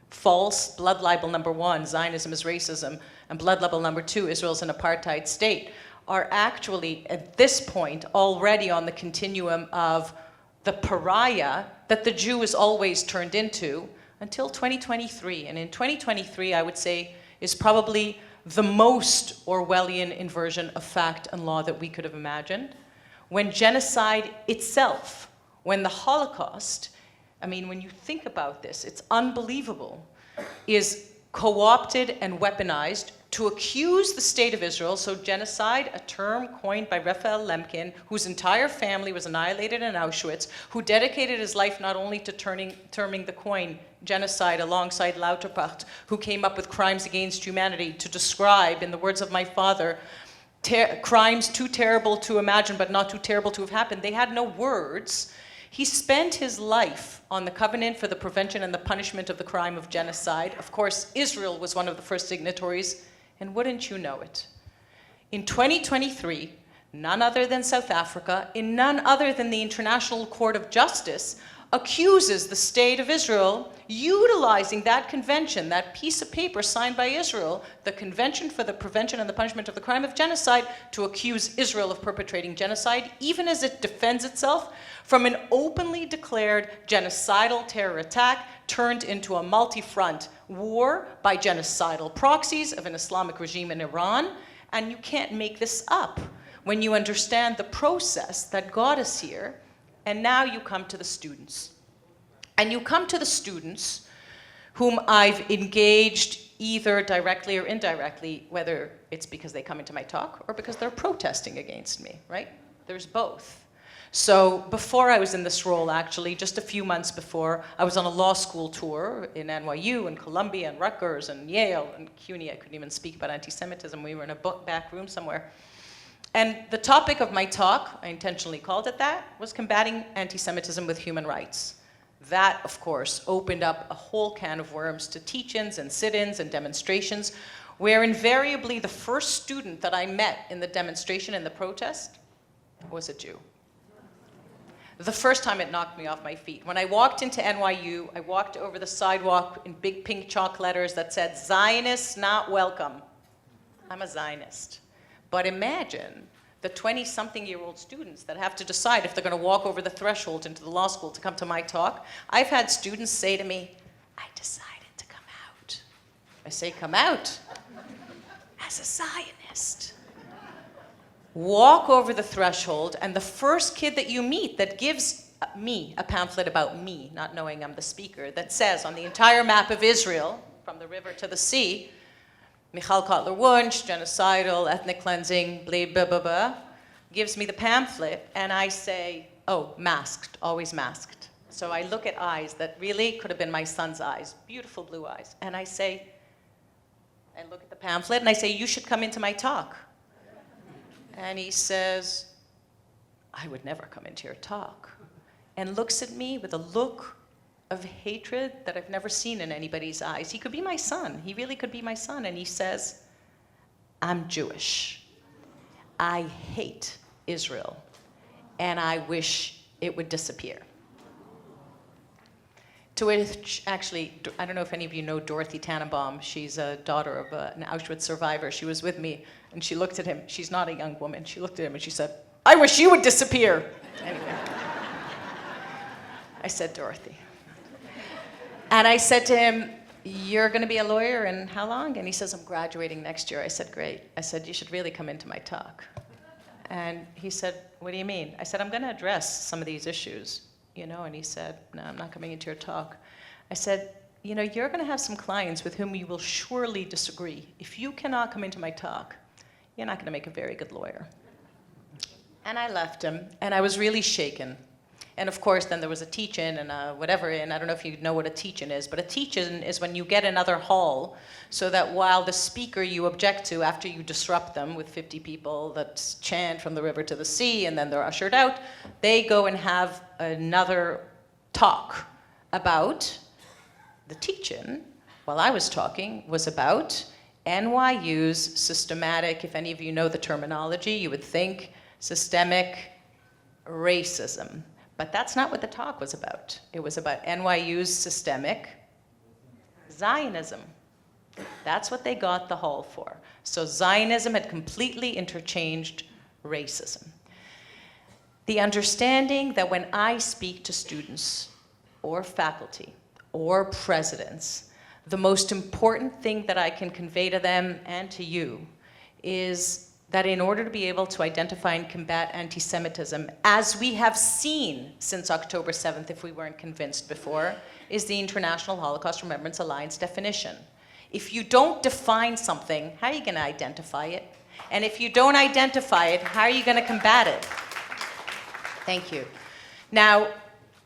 [SPEAKER 3] false blood libel number 1, Zionism is racism, and blood libel number 2, Israel's an apartheid state, are actually at this point already on the continuum of the pariah that the Jew is always turned into until 2023. And in 2023, I would say, is probably the most Orwellian inversion of fact and law that we could have imagined. When genocide itself, when the Holocaust, I mean, when you think about this, it's unbelievable, is co-opted and weaponized to accuse the state of Israel, so genocide, a term coined by Raphael Lemkin, whose entire family was annihilated in Auschwitz, who dedicated his life not only to terming the coin genocide alongside Lauterpacht, who came up with crimes against humanity to describe, in the words of my father, crimes too terrible to imagine but not too terrible to have happened. They had no words. He spent his life on the Covenant for the Prevention and the Punishment of the Crime of Genocide. Of course, Israel was one of the first signatories, and wouldn't you know it? In 2023, none other than South Africa, in none other than the International Court of Justice, accuses the state of Israel utilizing that convention, that piece of paper signed by Israel, the Convention for the Prevention and the Punishment of the Crime of Genocide, to accuse Israel of perpetrating genocide, even as it defends itself from an openly declared genocidal terror attack turned into a multi-front war by genocidal proxies of an Islamic regime in Iran. And you can't make this up when you understand the process that got us here. And now you come to the students. And you come to the students whom I've engaged either directly or indirectly, whether it's because they come into my talk or because they're protesting against me, right? There's both. So before I was in this role, actually, just a few months before, I was on a law school tour in NYU and Columbia and Rutgers and Yale and CUNY. I couldn't even speak about anti-Semitism. We were in a back room somewhere. And the topic of my talk, I intentionally called it that, was combating anti-Semitism with human rights. That, of course, opened up a whole can of worms to teach-ins and sit-ins and demonstrations, where invariably the first student that I met in the demonstration, in the protest, was a Jew. The first time it knocked me off my feet. When I walked into NYU, I walked over the sidewalk in big pink chalk letters that said, "Zionists not welcome." I'm a Zionist. But imagine the 20-something-year-old students that have to decide if they're going to walk over the threshold into the law school to come to my talk. I've had students say to me, "I decided to come out." I say, "Come out?" As a Zionist. Walk over the threshold, and the first kid that you meet that gives me a pamphlet about me, not knowing I'm the speaker, that says on the entire map of Israel, from the river to the sea, Michal Cotler-Wunsh, genocidal, ethnic cleansing, blah, blah, blah, blah, gives me the pamphlet, and I say, oh, masked, always masked. So I look at eyes that really could have been my son's eyes, beautiful blue eyes, and I say, I look at the pamphlet, and I say, "You should come into my talk." And he says, "I would never come into your talk," and looks at me with a look of hatred that I've never seen in anybody's eyes. He could be my son. He really could be my son. And he says, "I'm Jewish. I hate Israel, and I wish it would disappear." To which, actually, I don't know if any of you know Dorothy Tannenbaum. She's a daughter of an Auschwitz survivor. She was with me, and she looked at him. She's not a young woman. She looked at him, and she said, "I wish you would disappear." Anyway, I said, "Dorothy." And I said to him, "You're going to be a lawyer in how long?" And he says, "I'm graduating next year." I said, "Great." I said, "You should really come into my talk." And he said, "What do you mean?" I said, "I'm going to address some of these issues. And he said, "No, I'm not coming into your talk." I said, "You're going to have some clients with whom you will surely disagree. If you cannot come into my talk, you're not going to make a very good lawyer." And I left him, and I was really shaken. And of course, then there was a teach-in and whatever, and I don't know if you know what a teach-in is, but a teach-in is when you get another hall so that while the speaker you object to, after you disrupt them with 50 people that chant from the river to the sea and then they're ushered out, they go and have another talk about the teach-in, while I was talking, was about NYU's systematic, if any of you know the terminology, you would think systemic racism. But that's not what the talk was about. It was about NYU's systemic Zionism. That's what they got the hall for. So Zionism had completely interchanged racism. The understanding that when I speak to students or faculty or presidents, the most important thing that I can convey to them and to you is that in order to be able to identify and combat anti-Semitism, as we have seen since October 7th, if we weren't convinced before, is the International Holocaust Remembrance Alliance definition. If you don't define something, how are you going to identify it? And if you don't identify it, how are you going to combat it? Thank you. Now,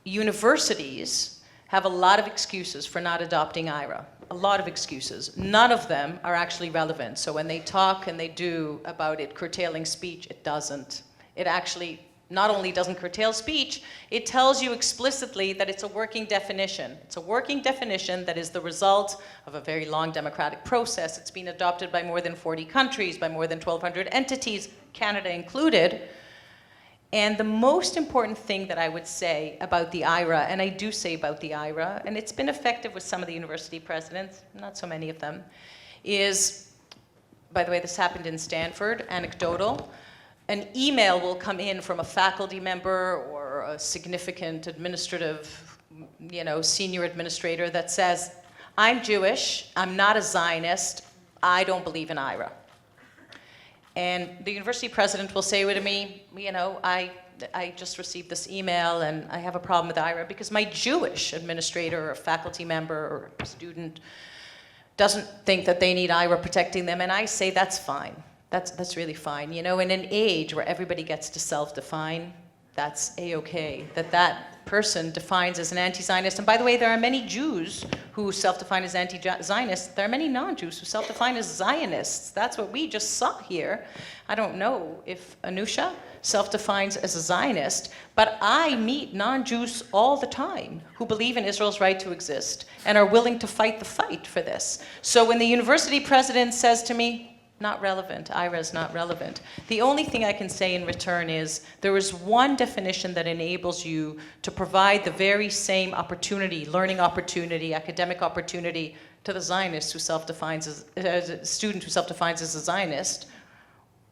[SPEAKER 3] universities have a lot of excuses for not adopting IRA. A lot of excuses. None of them are actually relevant. So when they talk and they do about it curtailing speech, it doesn't. It actually not only doesn't curtail speech, it tells you explicitly that it's a working definition. It's a working definition that is the result of a very long democratic process. It's been adopted by more than 40 countries, by more than 1,200 entities, Canada included. And the most important thing that I would say about the IRA, and I do say about the IRA, and it's been effective with some of the university presidents, not so many of them, is, by the way, this happened in Stanford, anecdotal, an email will come in from a faculty member or a significant administrative, senior administrator that says, "I'm Jewish, I'm not a Zionist, I don't believe in IRA." And the university president will say to me, I just received this email and I have a problem with IRA because my Jewish administrator or faculty member or student doesn't think that they need IRA protecting them. And I say, that's fine. That's really fine. In an age where everybody gets to self-define, that's A-okay. That person defines as an anti-Zionist. And by the way, there are many Jews who self-define as anti-Zionists. There are many non-Jews who self-define as Zionists. That's what we just saw here. I don't know if Anusha self-defines as a Zionist, but I meet non-Jews all the time who believe in Israel's right to exist and are willing to fight the fight for this. So when the university president says to me, not relevant, IRA's not relevant, the only thing I can say in return is there is one definition that enables you to provide the very same opportunity, learning opportunity, academic opportunity to the Zionist who self-defines as a student who self-defines as a Zionist,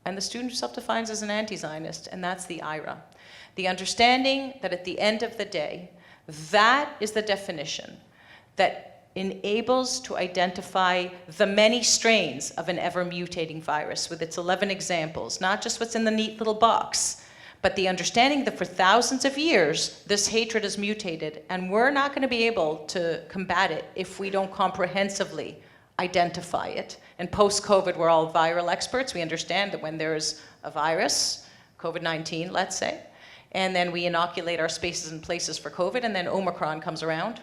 [SPEAKER 3] and the student who self-defines as an anti-Zionist, and that's the IRA. The understanding that at the end of the day, that is the definition that enables to identify the many strains of an ever-mutating virus with its 11 examples, not just what's in the neat little box, but the understanding that for thousands of years, this hatred has mutated, and we're not going to be able to combat it if we don't comprehensively identify it. And post-COVID, we're all viral experts. We understand that when there's a virus, COVID-19, let's say, and then we inoculate our spaces and places for COVID, and then Omicron comes around,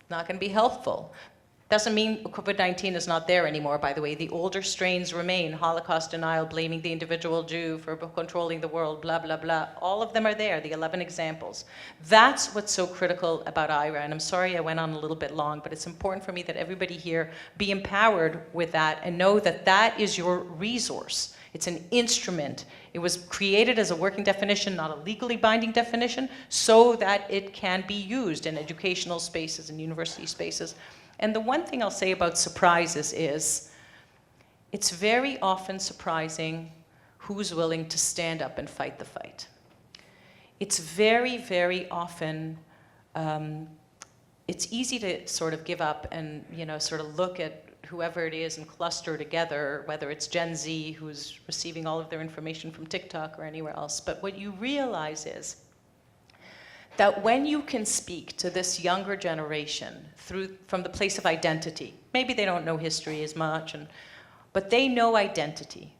[SPEAKER 3] not going to be helpful. Doesn't mean COVID-19 is not there anymore, by the way. The older strains remain. Holocaust denial, blaming the individual Jew for controlling the world, blah, blah, blah. All of them are there, the 11 examples. That's what's so critical about IRA. And I'm sorry I went on a little bit long, but it's important for me that everybody here be empowered with that and know that that is your resource. It's an instrument. It was created as a working definition, not a legally binding definition, so that it can be used in educational spaces and university spaces. And the one thing I'll say about surprises is, it's very often surprising who's willing to stand up and fight the fight. It's very, very often, it's easy to sort of give up and, sort of look at whoever it is and cluster together, whether it's Gen Z who's receiving all of their information from TikTok or anywhere else. But what you realize is that when you can speak to this younger generation from the place of identity, maybe they don't know history as much, but they know identity.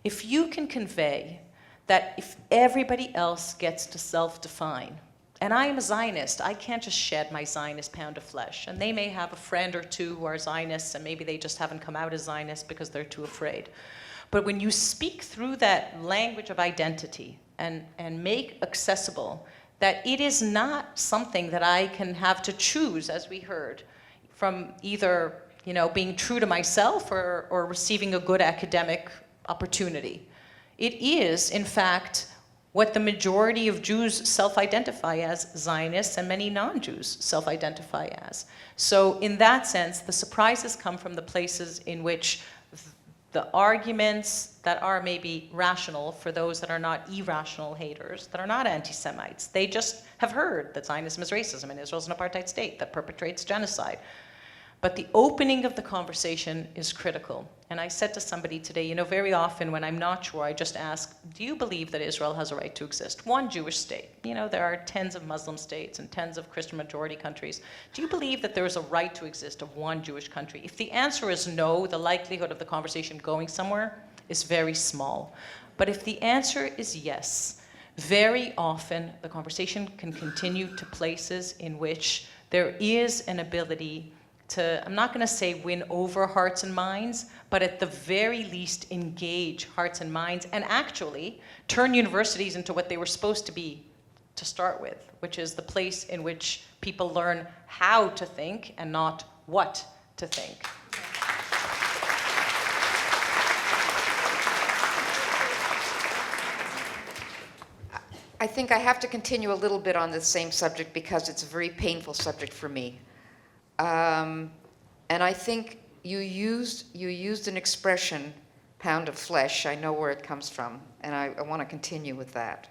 [SPEAKER 3] If you can convey that if everybody else gets to self-define, and I am a Zionist, I can't just shed my Zionist pound of flesh, and they may have a friend or two who are Zionists, and maybe they just haven't come out as Zionists because they're too afraid. But when you speak through that language of identity and make accessible that it is not something that I can have to choose, as we heard, from either being true to myself or receiving a good academic opportunity. It is, in fact, what the majority of Jews self-identify as Zionists, and many non-Jews self-identify as. So in that sense, the surprises come from the places in which the arguments that are maybe rational for those that are not irrational haters, that are not anti-Semites. They just have heard that Zionism is racism and Israel's an apartheid state that perpetrates genocide. But the opening of the conversation is critical. And I said to somebody today, very often when I'm not sure, I just ask, do you believe that Israel has a right to exist? One Jewish state. There are tens of Muslim states and tens of Christian majority countries. Do you believe that there is a right to exist of one Jewish country? If the answer is no, the likelihood of the conversation going somewhere is very small. But if the answer is yes, very often the conversation can continue to places in which there is an ability to, I'm not going to say win over hearts and minds, but at the very least engage hearts and minds and actually turn universities into what they were supposed to be to start with, which is the place in which people learn how to think and not what to think.
[SPEAKER 8] I think I have to continue a little bit on the same subject because it's a very painful subject for me. And I think you used an expression, pound of flesh. I know where it comes from, and I want to continue with that.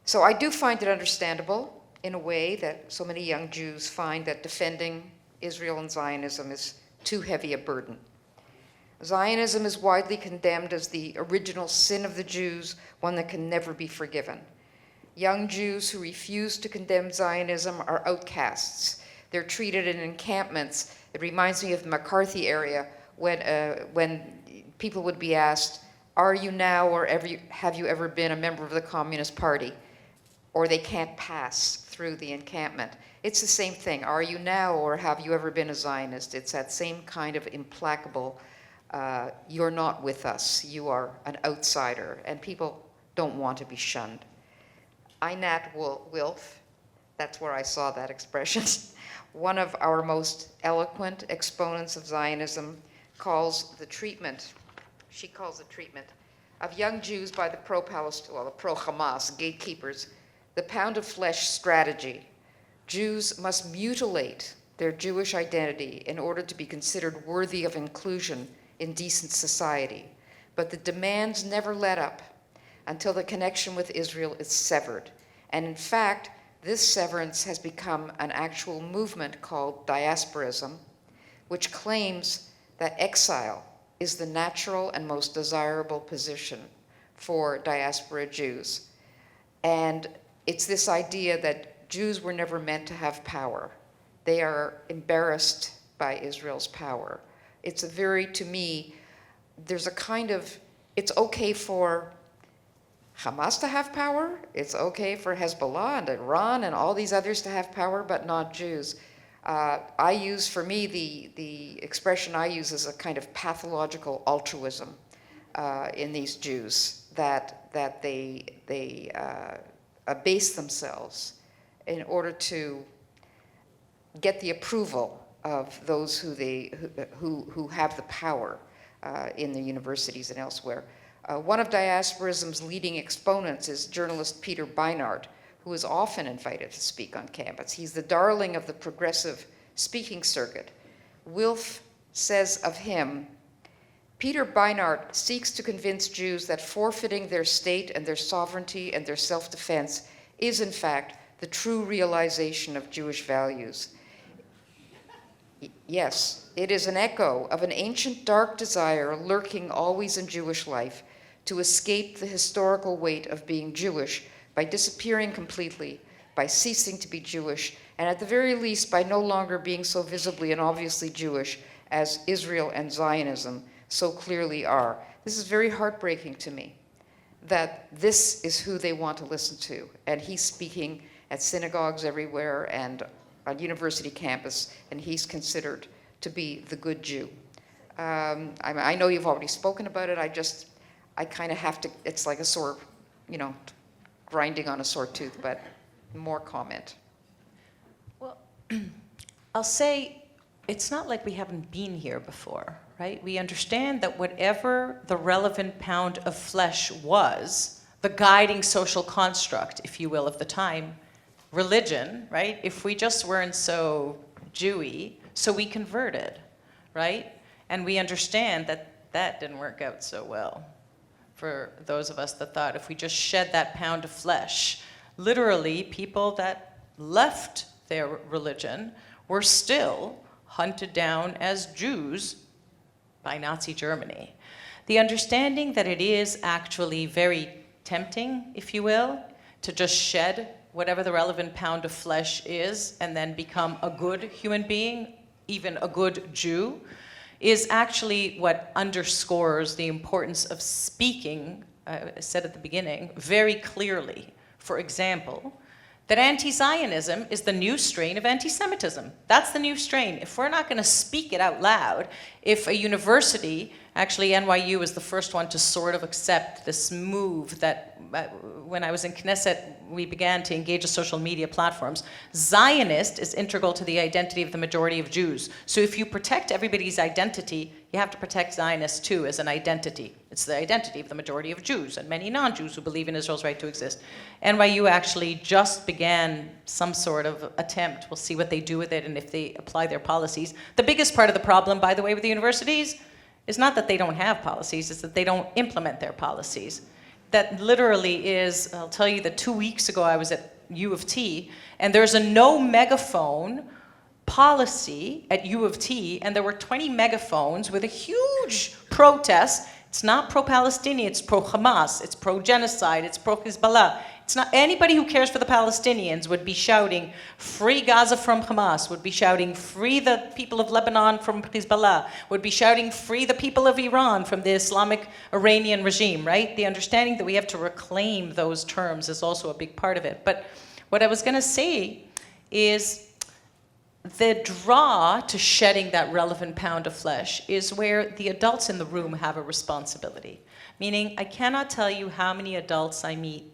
[SPEAKER 8] So I do find it understandable in a way that so many young Jews find that defending Israel and Zionism is too heavy a burden. Zionism is widely condemned as the original sin of the Jews, one that can never be forgiven. Young Jews who refuse to condemn Zionism are outcasts. They're treated in encampments. It reminds me of the McCarthy area when people would be asked, are you now or have you ever been a member of the Communist Party? Or they can't pass through the encampment. It's the same thing. Are you now, or have you ever been a Zionist? It's that same kind of implacable, you're not with us, you are an outsider, and people don't want to be shunned. Einat Wilf, that's where I saw that expression, one of our most eloquent exponents of Zionism, calls the treatment of young Jews by the pro-Palestine, well, the pro-Hamas gatekeepers, the pound of flesh strategy. Jews must mutilate their Jewish identity in order to be considered worthy of inclusion in decent society. But the demands never let up until the connection with Israel is severed. And in fact, this severance has become an actual movement called diasporism, which claims that exile is the natural and most desirable position for diaspora Jews. And it's this idea that Jews were never meant to have power. They are embarrassed by Israel's power. It's a very, to me, there's a kind of, it's okay for Hamas to have power, it's okay for Hezbollah and Iran and all these others to have power, but not Jews. I use, for me, the expression I use is a kind of pathological altruism in these Jews, that they abase themselves in order to get the approval of those who have the power in the universities and elsewhere. One of diasporism's leading exponents is journalist Peter Beinart, who is often invited to speak on campus. He's the darling of the progressive speaking circuit. Wilf says of him, Peter Beinart seeks to convince Jews that forfeiting their state and their sovereignty and their self-defense is, in fact, the true realization of Jewish values. Yes, it is an echo of an ancient dark desire lurking always in Jewish life to escape the historical weight of being Jewish by disappearing completely, by ceasing to be Jewish, and at the very least by no longer being so visibly and obviously Jewish as Israel and Zionism so clearly are. This is very heartbreaking to me, that this is who they want to listen to. And he's speaking at synagogues everywhere and on university campus, and he's considered to be the good Jew. I know you've already spoken about it. I kind of have to, it's like a sore, grinding on a sore tooth, but more comment.
[SPEAKER 3] Well, I'll say it's not like we haven't been here before, right? We understand that whatever the relevant pound of flesh was, the guiding social construct, if you will, of the time, religion, right? If we just weren't so Jewy, so we converted, right? And we understand that that didn't work out so well for those of us that thought if we just shed that pound of flesh, literally people that left their religion were still hunted down as Jews by Nazi Germany. The understanding that it is actually very tempting, if you will, to just shed whatever the relevant pound of flesh is and then become a good human being, even a good Jew, is actually what underscores the importance of speaking, I said at the beginning, very clearly. For example, that anti-Zionism is the new strain of anti-Semitism. That's the new strain. If we're not going to speak it out loud, if a university, actually NYU is the first one to sort of accept this move that when I was in Knesset, we began to engage with social media platforms. Zionist is integral to the identity of the majority of Jews. So if you protect everybody's identity, you have to protect Zionists too as an identity. It's the identity of the majority of Jews and many non-Jews who believe in Israel's right to exist. NYU actually just began some sort of attempt. We'll see what they do with it and if they apply their policies. The biggest part of the problem, by the way, with the universities is not that they don't have policies, it's that they don't implement their policies. That literally is, I'll tell you that 2 weeks ago I was at U of T, and there's a no megaphone policy at U of T, and there were 20 megaphones with a huge protest. It's not pro-Palestinian, it's pro-Hamas, it's pro-genocide, it's pro-Hezbollah. It's not, anybody who cares for the Palestinians would be shouting, free Gaza from Hamas, would be shouting, free the people of Lebanon from Hezbollah, would be shouting, free the people of Iran from the Islamic Iranian regime, right? The understanding that we have to reclaim those terms is also a big part of it. But what I was gonna say is, the draw to shedding that relevant pound of flesh is where the adults in the room have a responsibility. Meaning, I cannot tell you how many adults I meet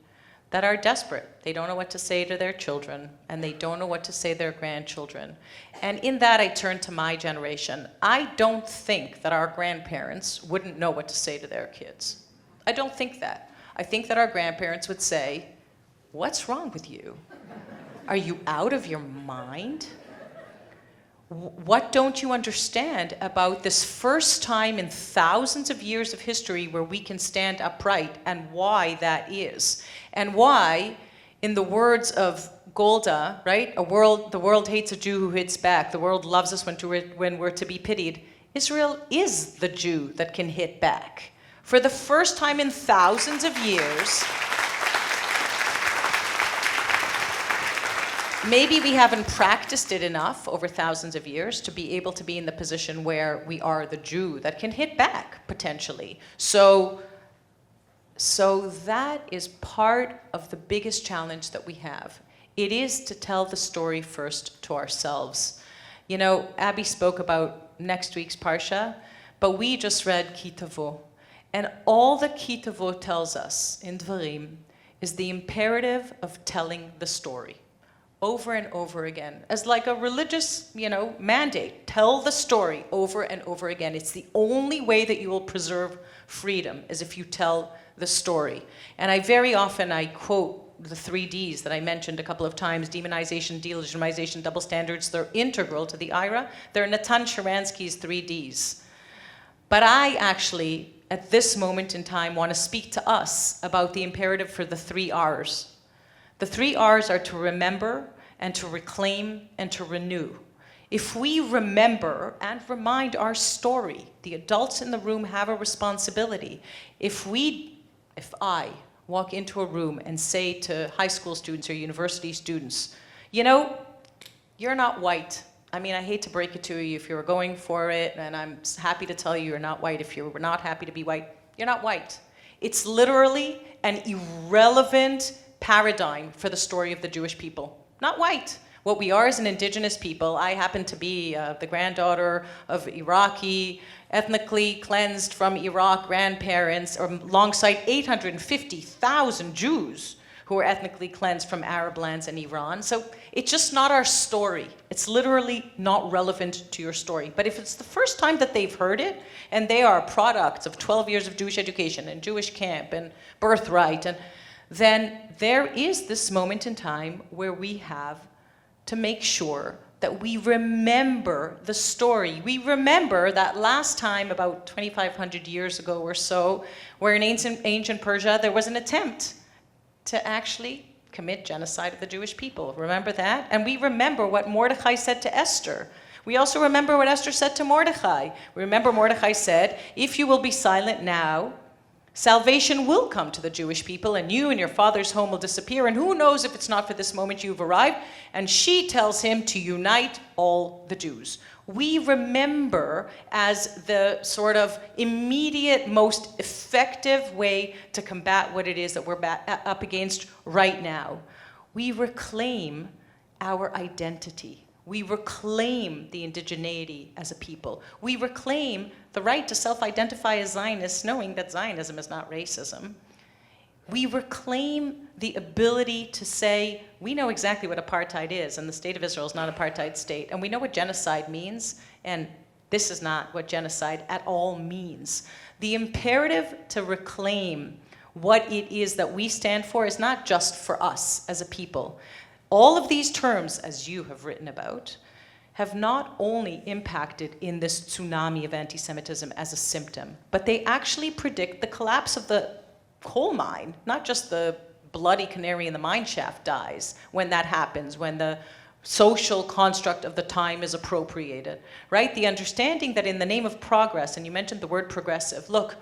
[SPEAKER 3] that are desperate. They don't know what to say to their children, and they don't know what to say to their grandchildren. And in that, I turn to my generation. I don't think that our grandparents wouldn't know what to say to their kids. I don't think that. I think that our grandparents would say, "What's wrong with you? Are you out of your mind? What don't you understand about this first time in thousands of years of history where we can stand upright, and why that is? And why, in the words of Golda, right? The world hates a Jew who hits back. The world loves us when we're to be pitied. Israel is the Jew that can hit back. For the first time in thousands of years, maybe we haven't practiced it enough over thousands of years to be able to be in the position where we are the Jew that can hit back, potentially. So that is part of the biggest challenge that we have. It is to tell the story first to ourselves. You know, Abby spoke about next week's Parsha, but we just read Ki Tavo. And all that Ki Tavo tells us in Dvarim is the imperative of telling the story over and over again, as like a religious, mandate. Tell the story over and over again. It's the only way that you will preserve freedom, is if you tell the story. And I very often quote the 3 Ds that I mentioned a couple of times: demonization, delegitimization, double standards. They're integral to the IRA. They're Natan Sharansky's 3 Ds. But I actually, at this moment in time, want to speak to us about the imperative for the 3 Rs. The 3 Rs are to remember, and to reclaim, and to renew. If we remember and remind our story, the adults in the room have a responsibility. If I walk into a room and say to high school students or university students, you're not white. I mean, I hate to break it to you if you're going for it, and I'm happy to tell you you're not white. If you're not happy to be white, you're not white. It's literally an irrelevant paradigm for the story of the Jewish people. Not white. What we are is an indigenous people. I happen to be the granddaughter of Iraqi, ethnically cleansed from Iraq grandparents, or alongside 850,000 Jews who are ethnically cleansed from Arab lands and Iran. So it's just not our story. It's literally not relevant to your story. But if it's the first time that they've heard it, and they are products of 12 years of Jewish education and Jewish camp and birthright, then there is this moment in time where we have to make sure that we remember the story. We remember that last time, about 2,500 years ago or so, where in ancient Persia there was an attempt to actually commit genocide of the Jewish people. Remember that? And we remember what Mordechai said to Esther. We also remember what Esther said to Mordechai. We remember Mordechai said, "If you will be silent now, salvation will come to the Jewish people, and you and your father's home will disappear, and who knows if it's not for this moment you've arrived." And she tells him to unite all the Jews. We remember as the sort of immediate, most effective way to combat what it is that we're up against right now. We reclaim our identity. We reclaim the indigeneity as a people. We reclaim the right to self-identify as Zionists, knowing that Zionism is not racism. We reclaim the ability to say, we know exactly what apartheid is, and the state of Israel is not an apartheid state, and we know what genocide means, and this is not what genocide at all means. The imperative to reclaim what it is that we stand for is not just for us as a people. All of these terms, as you have written about, have not only impacted in this tsunami of anti-Semitism as a symptom, but they actually predict the collapse of the coal mine, not just the bloody canary in the mine shaft dies when that happens, when the social construct of the time is appropriated, right? The understanding that in the name of progress, and you mentioned the word progressive, look,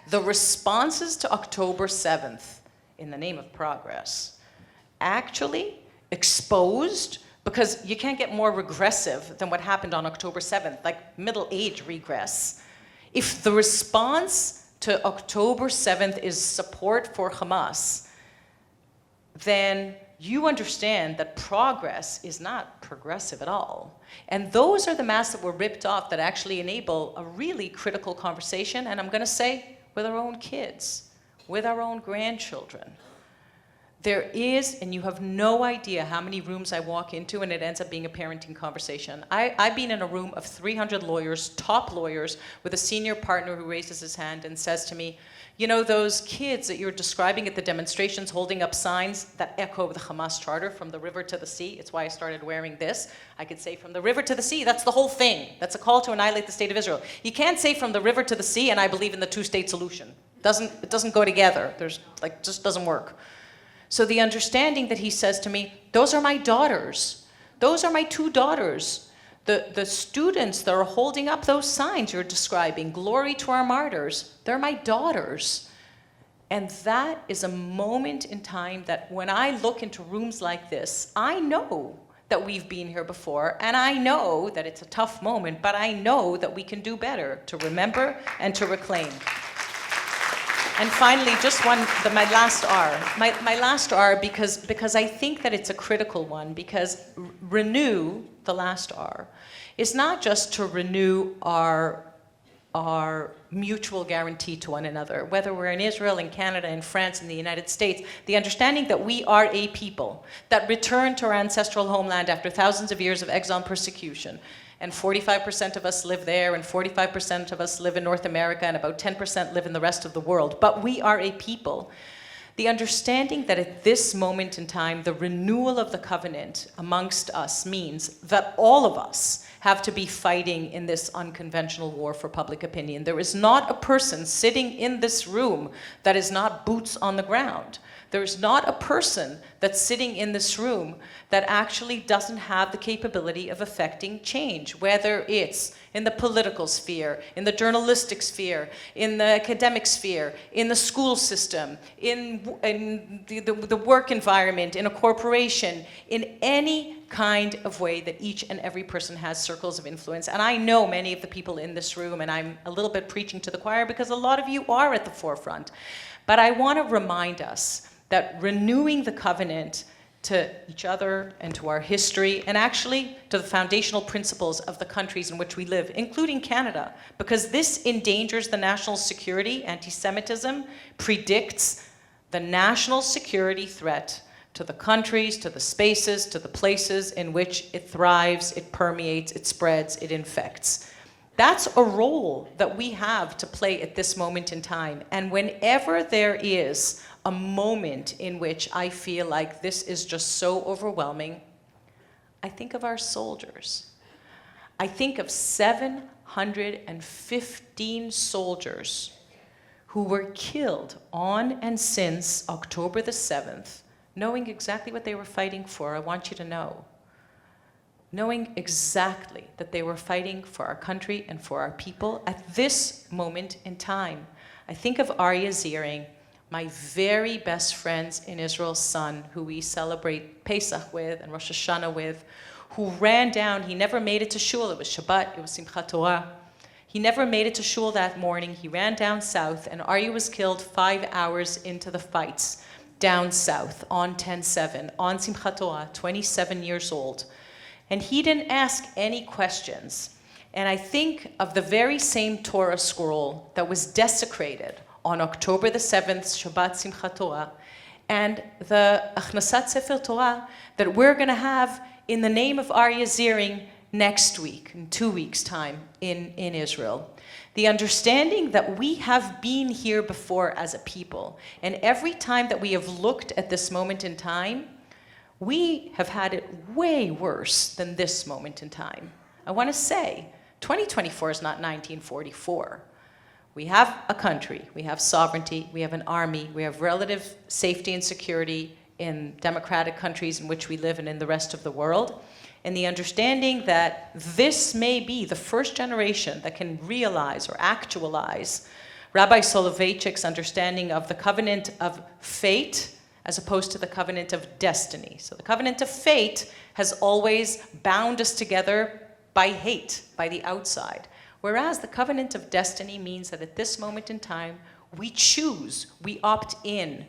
[SPEAKER 3] the responses to October 7th in the name of progress actually exposed, because you can't get more regressive than what happened on October 7th, like middle age regress. If the response to October 7th is support for Hamas, then you understand that progress is not progressive at all. And those are the masks that were ripped off that actually enable a really critical conversation, and I'm going to say, with our own kids, with our own grandchildren. There is, and you have no idea how many rooms I walk into and it ends up being a parenting conversation. I've been in a room of 300 lawyers, top lawyers, with a senior partner who raises his hand and says to me, you know, those kids that you're describing at the demonstrations holding up signs that echo the Hamas charter from the river to the sea, it's why I started wearing this. I could say from the river to the sea, that's the whole thing. That's a call to annihilate the state of Israel. You can't say from the river to the sea and I believe in the two-state solution. It doesn't go together. Just doesn't work. So the understanding that he says to me, those are my daughters. Those are my two daughters. The students that are holding up those signs you're describing, glory to our martyrs, they're my daughters. And that is a moment in time that when I look into rooms like this, I know that we've been here before, and I know that it's a tough moment, but I know that we can do better to remember and to reclaim. And finally, just my last R. My last R, because I think that it's a critical one, because renew, the last R, is not just to renew our mutual guarantee to one another, whether we're in Israel, in Canada, in France, in the United States, the understanding that we are a people that returned to our ancestral homeland after thousands of years of exile and persecution. And 45% of us live there, and 45% of us live in North America, and about 10% live in the rest of the world. But we are a people. The understanding that at this moment in time, the renewal of the covenant amongst us means that all of us have to be fighting in this unconventional war for public opinion. There is not a person sitting in this room that is not boots on the ground. There's not a person that's sitting in this room that actually doesn't have the capability of affecting change, whether it's in the political sphere, in the journalistic sphere, in the academic sphere, in the school system, in the work environment, in a corporation, in any kind of way that each and every person has circles of influence. And I know many of the people in this room, and I'm a little bit preaching to the choir because a lot of you are at the forefront. But I want to remind us that renewing the covenant to each other and to our history, and actually to the foundational principles of the countries in which we live, including Canada, because this endangers the national security. Anti-Semitism predicts the national security threat to the countries, to the spaces, to the places in which it thrives, it permeates, it spreads, it infects. That's a role that we have to play at this moment in time. And whenever there is a moment in which I feel like this is just so overwhelming, I think of our soldiers. I think of 715 soldiers who were killed on and since October the 7th, knowing exactly what they were fighting for. I want you to know. Knowing exactly that they were fighting for our country and for our people at this moment in time. I think of Aryeh Ziering, my very best friends in Israel's son, who we celebrate Pesach with and Rosh Hashanah with, who ran down. He never made it to shul. It was Shabbat, it was Simchat Torah. He never made it to shul that morning. He ran down south, and Aryeh was killed 5 hours into the fights down south on 10/7, on Simchat Torah, 27 years old. And he didn't ask any questions. And I think of the very same Torah scroll that was desecrated on October the 7th, Shabbat Simchat Torah, and the Achnasat Sefer Torah that we're going to have in the name of Aryeh Ziering next week, in 2 weeks' time, in Israel. The understanding that we have been here before as a people, and every time that we have looked at this moment in time, we have had it way worse than this moment in time. I want to say, 2024 is not 1944. We have a country, we have sovereignty, we have an army, we have relative safety and security in democratic countries in which we live and in the rest of the world. And the understanding that this may be the first generation that can realize or actualize Rabbi Soloveitchik's understanding of the covenant of fate as opposed to the covenant of destiny. So the covenant of fate has always bound us together by hate, by the outside. Whereas the covenant of destiny means that at this moment in time, we choose, we opt in.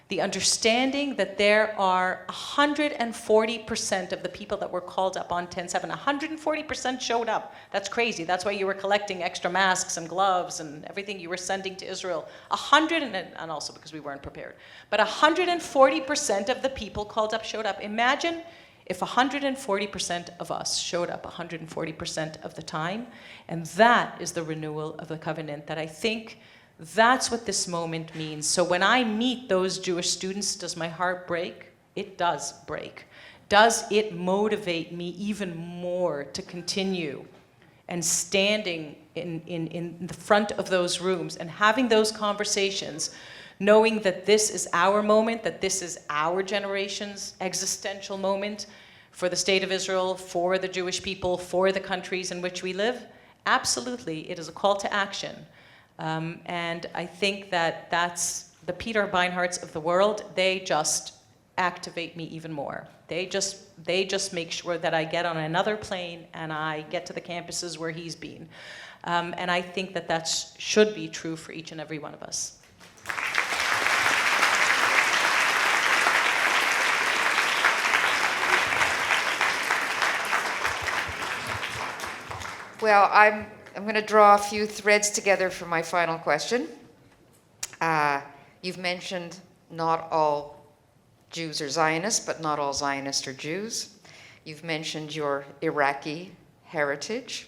[SPEAKER 3] the understanding that there are 140% of the people that were called up on 10/7, 140% showed up. That's crazy. That's why you were collecting extra masks and gloves and everything you were sending to Israel. And also because we weren't prepared. But 140% of the people called up showed up. Imagine if 140% of us showed up 140% of the time, and that is the renewal of the covenant that I think that's what this moment means. So when I meet those Jewish students, does my heart break? It does break. Does it motivate me even more to continue and standing in the front of those rooms and having those conversations, knowing that this is our moment, that this is our generation's existential moment for the state of Israel, for the Jewish people, for the countries in which we live? Absolutely, it is a call to action. And I think that that's the Peter Beinhardts of the world. They just activate me even more. They just make sure that I get on another plane and I get to the campuses where he's been. And I think that that should be true for each and every one of us.
[SPEAKER 8] Well, I'm going to draw a few threads together for my final question. You've mentioned not all Jews are Zionists, but not all Zionists are Jews. You've mentioned your Iraqi heritage.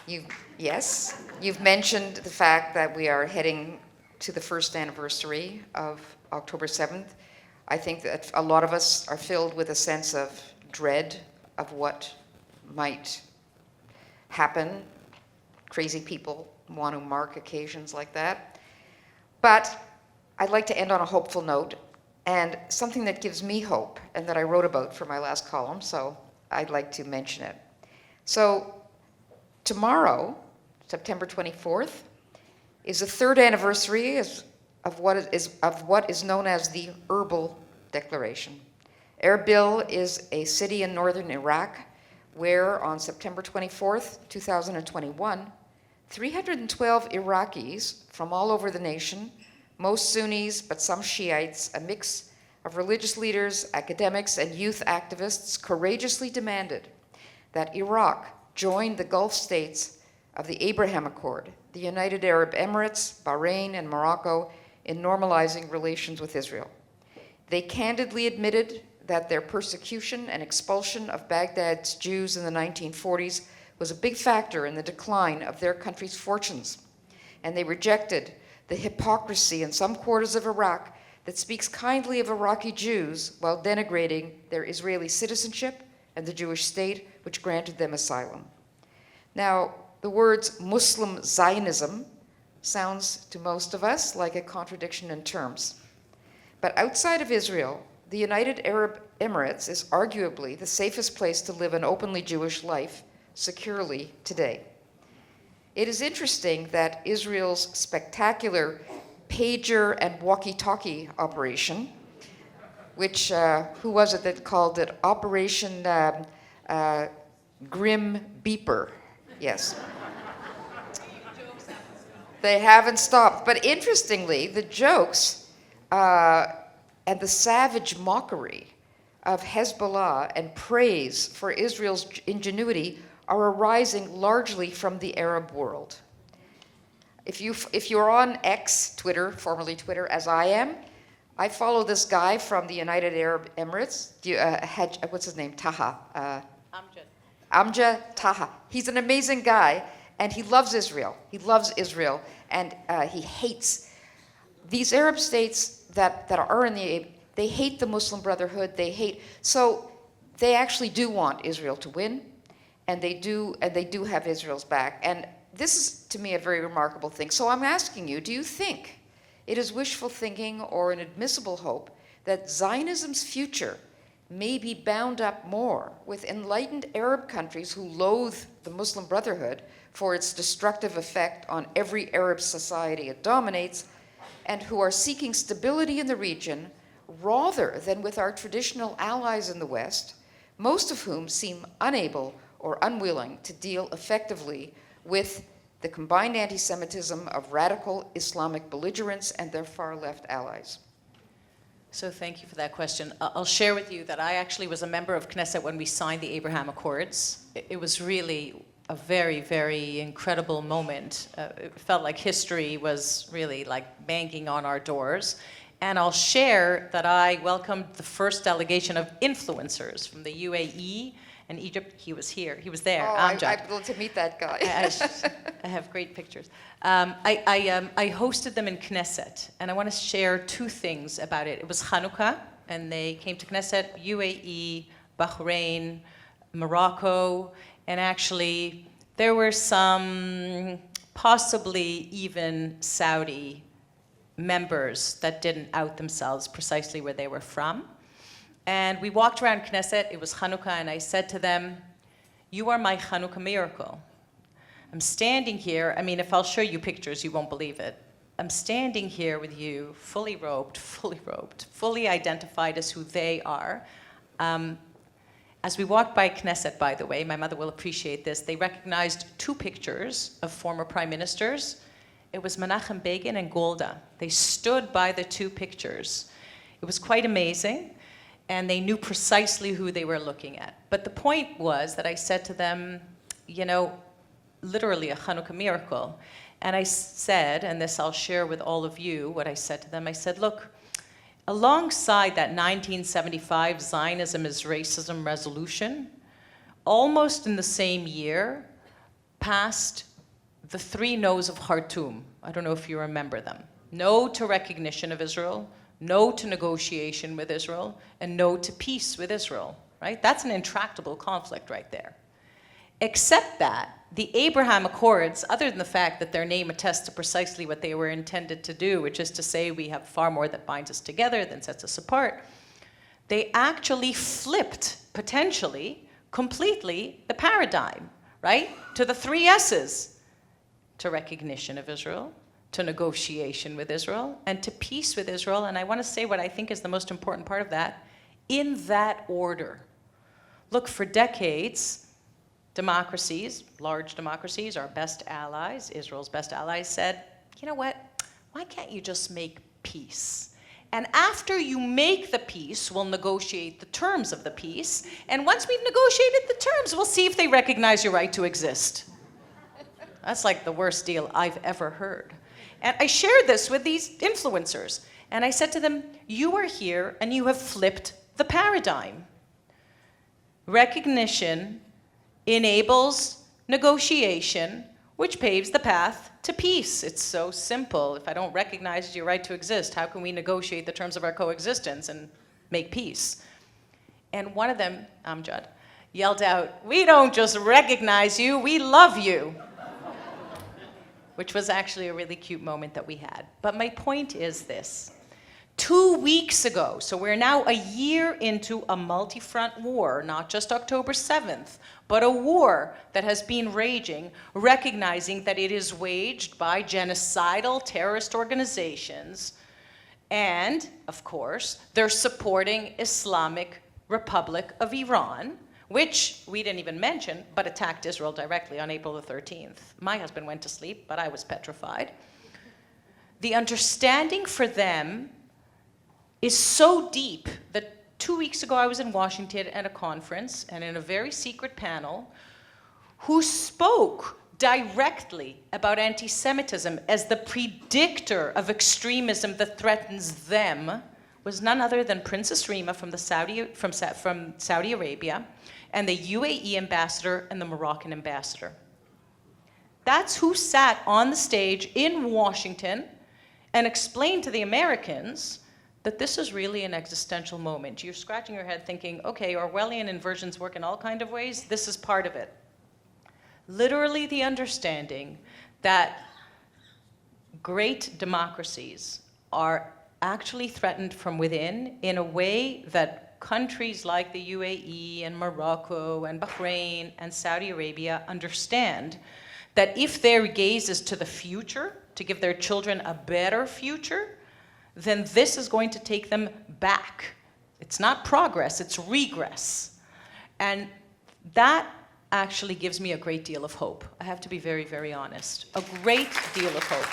[SPEAKER 8] You've mentioned the fact that we are heading to the first anniversary of October 7th. I think that a lot of us are filled with a sense of dread of what might happen. Crazy people want to mark occasions like that. But I'd like to end on a hopeful note and something that gives me hope and that I wrote about for my last column, so I'd like to mention it. So tomorrow, September 24th, is the third anniversary of what is known as the Erbil Declaration. Erbil is a city in northern Iraq where on September 24th, 2021, 312 Iraqis from all over the nation, most Sunnis, but some Shiites, a mix of religious leaders, academics, and youth activists, courageously demanded that Iraq join the Gulf states of the Abraham Accord, the United Arab Emirates, Bahrain, and Morocco in normalizing relations with Israel. They candidly admitted that their persecution and expulsion of Baghdad's Jews in the 1940s was a big factor in the decline of their country's fortunes. And they rejected the hypocrisy in some quarters of Iraq that speaks kindly of Iraqi Jews while denigrating their Israeli citizenship and the Jewish state, which granted them asylum. Now, the words Muslim Zionism sounds to most of us like a contradiction in terms. But outside of Israel, the United Arab Emirates is arguably the safest place to live an openly Jewish life securely today. It is interesting that Israel's spectacular pager and walkie-talkie operation, which, who was it that called it? Operation Grim Beeper. Yes. They haven't stopped. But interestingly, the jokes and the savage mockery of Hezbollah and praise for Israel's ingenuity are arising largely from the Arab world. If you're on X, Twitter, formerly Twitter, as I am, I follow this guy from the United Arab Emirates. What's his name? Taha. Amjad Taha. He's an amazing guy, and he loves Israel. He loves Israel, and he hates these Arab states that are in the. They hate the Muslim Brotherhood. So they actually do want Israel to win, and they do have Israel's back. And this is, to me, a very remarkable thing. So I'm asking you, do you think it is wishful thinking or an admissible hope that Zionism's future may be bound up more with enlightened Arab countries who loathe the Muslim Brotherhood for its destructive effect on every Arab society it dominates, and who are seeking stability in the region rather than with our traditional allies in the West, most of whom seem unable or unwilling to deal effectively with the combined anti-Semitism of radical Islamic belligerents and their far-left allies?
[SPEAKER 3] So thank you for that question. I'll share with you that I actually was a member of Knesset when we signed the Abraham Accords. It was really a very, very incredible moment. It felt like history was really like banging on our doors. And I'll share that I welcomed the first delegation of influencers from the UAE and Egypt. He was here. He was there.
[SPEAKER 8] Oh,
[SPEAKER 3] Amjad.
[SPEAKER 8] I'd love to meet that guy.
[SPEAKER 3] I have great pictures. I hosted them in Knesset, and I want to share two things about it. It was Hanukkah, and they came to Knesset, UAE, Bahrain, Morocco, and actually there were some possibly even Saudi members that didn't out themselves precisely where they were from. And we walked around Knesset, it was Hanukkah, and I said to them, "You are my Hanukkah miracle." I'm standing here, I mean, if I'll show you pictures, you won't believe it. I'm standing here with you, fully robed, fully identified as who they are. As we walked by Knesset, by the way, my mother will appreciate this, they recognized two pictures of former prime ministers. It was Menachem Begin and Golda. They stood by the two pictures. It was quite amazing, and they knew precisely who they were looking at. But the point was that I said to them, you know, literally a Hanukkah miracle. And I said, and this I'll share with all of you, what I said to them, I said, look, alongside that 1975 Zionism is Racism resolution, almost in the same year, passed the three no's of Khartoum. I don't know if you remember them. No to recognition of Israel, no to negotiation with Israel, and no to peace with Israel, right? That's an intractable conflict right there. Except that the Abraham Accords, other than the fact that their name attests to precisely what they were intended to do, which is to say we have far more that binds us together than sets us apart, they actually flipped, potentially, completely, the paradigm, right? To the three S's. To recognition of Israel, to negotiation with Israel, and to peace with Israel. And I want to say what I think is the most important part of that, in that order. Look, for decades, democracies, large democracies, our best allies, Israel's best allies, said, you know what, why can't you just make peace? And after you make the peace, we'll negotiate the terms of the peace. And once we've negotiated the terms, we'll see if they recognize your right to exist. That's like the worst deal I've ever heard. And I shared this with these influencers. And I said to them, you are here and you have flipped the paradigm. Recognition enables negotiation, which paves the path to peace. It's so simple. If I don't recognize your right to exist, how can we negotiate the terms of our coexistence and make peace? And one of them, Amjad, yelled out, we don't just recognize you, we love you. Which was actually a really cute moment that we had. But my point is this. 2 weeks ago, so we're now a year into a multi-front war, not just October 7th, but a war that has been raging, recognizing that it is waged by genocidal terrorist organizations, and, of course, they're supporting Islamic Republic of Iran, which we didn't even mention, but attacked Israel directly on April the 13th. My husband went to sleep, but I was petrified. The understanding for them is so deep that 2 weeks ago I was in Washington at a conference and in a very secret panel who spoke directly about anti-Semitism as the predictor of extremism that threatens them was none other than Princess Rima from Saudi Arabia, and the UAE ambassador and the Moroccan ambassador. That's who sat on the stage in Washington and explained to the Americans that this is really an existential moment. You're scratching your head thinking, okay, Orwellian inversions work in all kinds of ways. This is part of it. Literally the understanding that great democracies are actually threatened from within in a way that countries like the UAE and Morocco and Bahrain and Saudi Arabia understand that if their gaze is to the future, to give their children a better future, then this is going to take them back. It's not progress, it's regress. And that actually gives me a great deal of hope. I have to be very, very honest. A great deal of hope.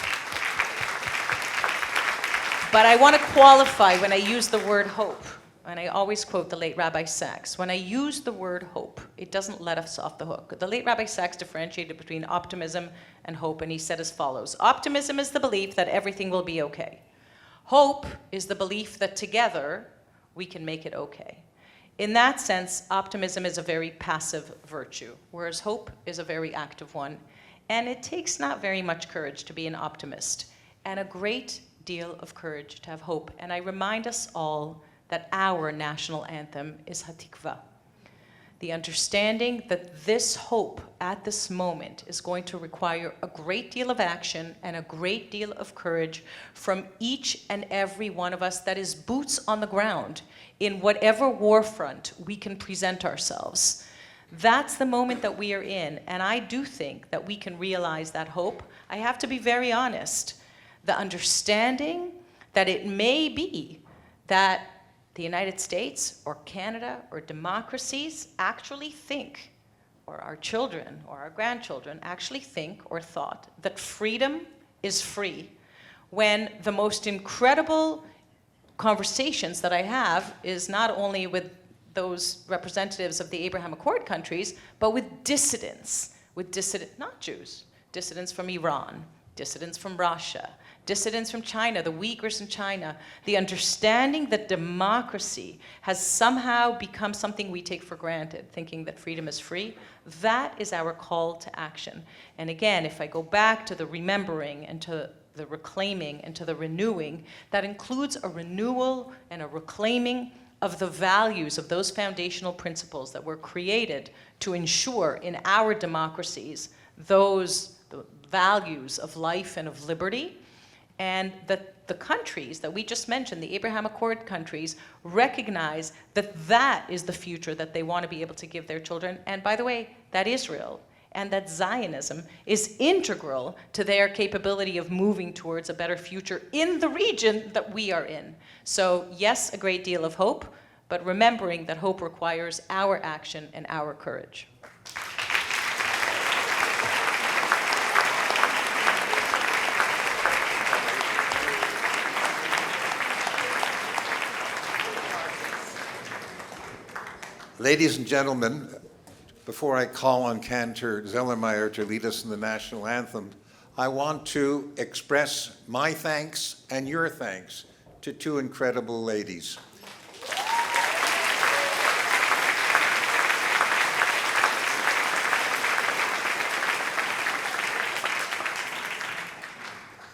[SPEAKER 3] But I want to qualify when I use the word hope, and I always quote the late Rabbi Sachs. When I use the word hope, it doesn't let us off the hook. The late Rabbi Sachs differentiated between optimism and hope, and he said as follows: optimism is the belief that everything will be okay. Hope is the belief that together we can make it okay. In that sense, optimism is a very passive virtue, whereas hope is a very active one. And it takes not very much courage to be an optimist, and a great deal of courage to have hope. And I remind us all that our national anthem is Hatikva. The understanding that this hope at this moment is going to require a great deal of action and a great deal of courage from each and every one of us that is boots on the ground in whatever war front we can present ourselves. That's the moment that we are in, and I do think that we can realize that hope. I have to be very honest. The understanding that it may be that the United States or Canada or democracies actually think, or our children or our grandchildren actually think or thought that freedom is free, when the most incredible conversations that I have is not only with those representatives of the Abraham Accord countries, but with dissidents, not Jews, dissidents from Iran, dissidents from Russia, dissidents from China, the Uyghurs in China, the understanding that democracy has somehow become something we take for granted, thinking that freedom is free, that is our call to action. And again, if I go back to the remembering and to the reclaiming and to the renewing, that includes a renewal and a reclaiming of the values of those foundational principles that were created to ensure in our democracies those the values of life and of liberty, and that the countries that we just mentioned, the Abraham Accord countries, recognize that that is the future that they want to be able to give their children. And by the way, that Israel and that Zionism is integral to their capability of moving towards a better future in the region that we are in. So yes, a great deal of hope, but remembering that hope requires our action and our courage.
[SPEAKER 9] Ladies and gentlemen, before I call on Cantor Zellermeyer to lead us in the national anthem, I want to express my thanks and your thanks to two incredible ladies.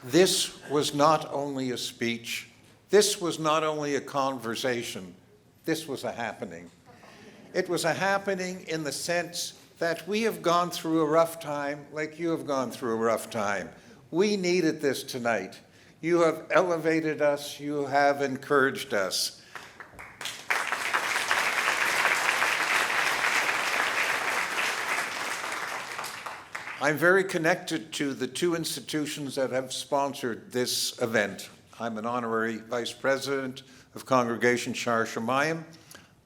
[SPEAKER 9] This was not only a speech, this was not only a conversation, this was a happening. It was a happening in the sense that we have gone through a rough time like you have gone through a rough time. We needed this tonight. You have elevated us, you have encouraged us. I'm very connected to the two institutions that have sponsored this event. I'm an honorary vice president of Congregation Shar Shemayim.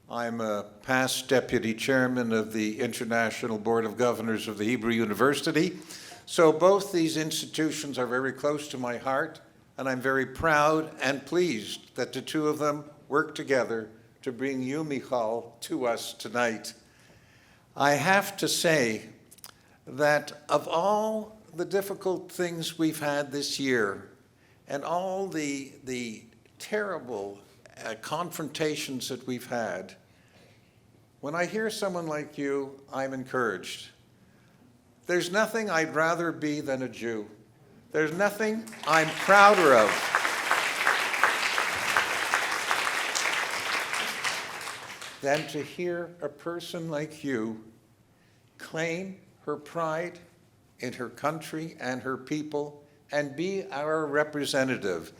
[SPEAKER 9] I'm a past deputy chairman of the International Board of Governors of the Hebrew University. So both these institutions are very close to my heart, and I'm very proud and pleased that the two of them work together to bring you, Michal, to us tonight. I have to say that of all the difficult things we've had this year and all the terrible confrontations that we've had, when I hear someone like you, I'm encouraged. There's nothing I'd rather be than a Jew. There's nothing I'm prouder of than to hear a person like you claim her pride in her country and her people and be our representative.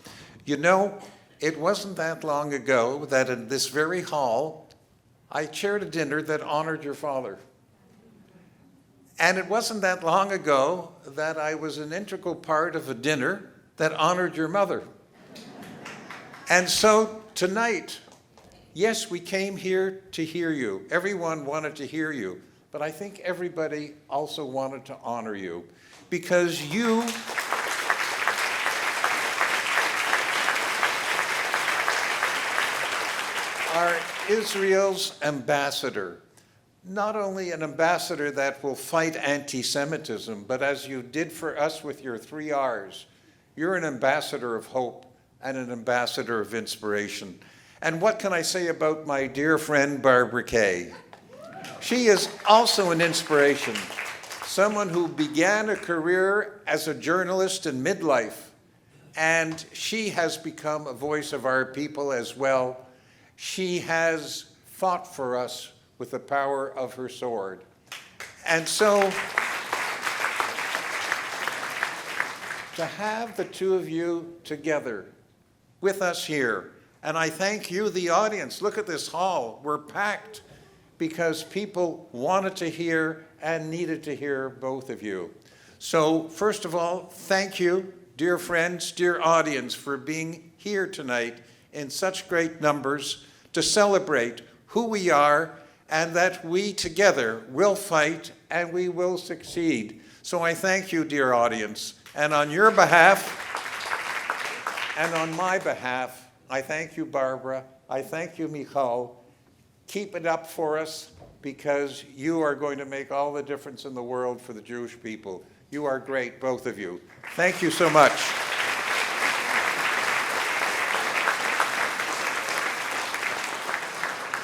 [SPEAKER 9] You know, it wasn't that long ago that in this very hall, I chaired a dinner that honored your father. And it wasn't that long ago that I was an integral part of a dinner that honored your mother. And so tonight, yes, we came here to hear you. Everyone wanted to hear you. But I think everybody also wanted to honor you because you Israel's ambassador. Not only an ambassador that will fight anti-Semitism, but as you did for us with your 3 R's, you're an ambassador of hope and an ambassador of inspiration. And what can I say about my dear friend Barbara Kay? She is also an inspiration, someone who began a career as a journalist in midlife, and she has become a voice of our people as well. She has fought for us with the power of her sword. And so, to have the two of you together with us here, and I thank you, the audience. Look at this hall, we're packed because people wanted to hear and needed to hear both of you. So, first of all, thank you, dear friends, dear audience, for being here tonight in such great numbers to celebrate who we are and that we together will fight and we will succeed. So I thank you, dear audience. And on your behalf and on my behalf, I thank you, Barbara. I thank you, Michal. Keep it up for us because you are going to make all the difference in the world for the Jewish people. You are great, both of you. Thank you so much.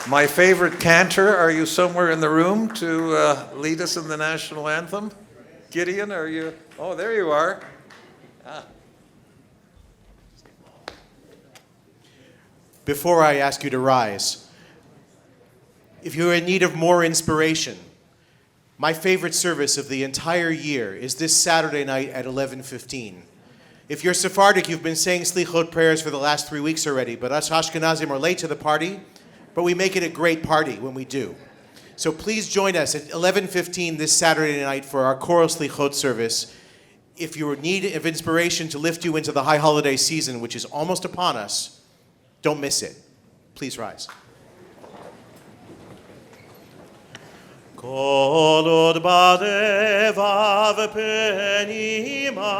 [SPEAKER 9] My favorite cantor, are you somewhere in the room to lead us in the national anthem? Gideon, are you? Oh, there you are.
[SPEAKER 10] Before I ask you to rise, if you're in need of more inspiration, my favorite service of the entire year is this Saturday night at 11:15. If you're Sephardic, you've been saying Slichot prayers for the last 3 weeks already, but us Ashkenazim are late to the party, but we make it a great party when we do. So please join us at 11:15 this Saturday night for our choral Slichot service. If you're in need of inspiration to lift you into the high holiday season, which is almost upon us, don't miss it. Please rise.
[SPEAKER 11] Kol od ba'levav penima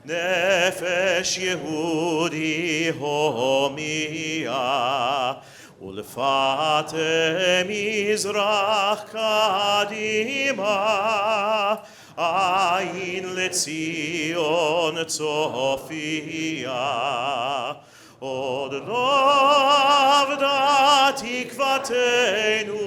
[SPEAKER 11] nefesh Yehudi homia ulfate mizrach kadima ayin letzion tzofia od lovda tikvatenu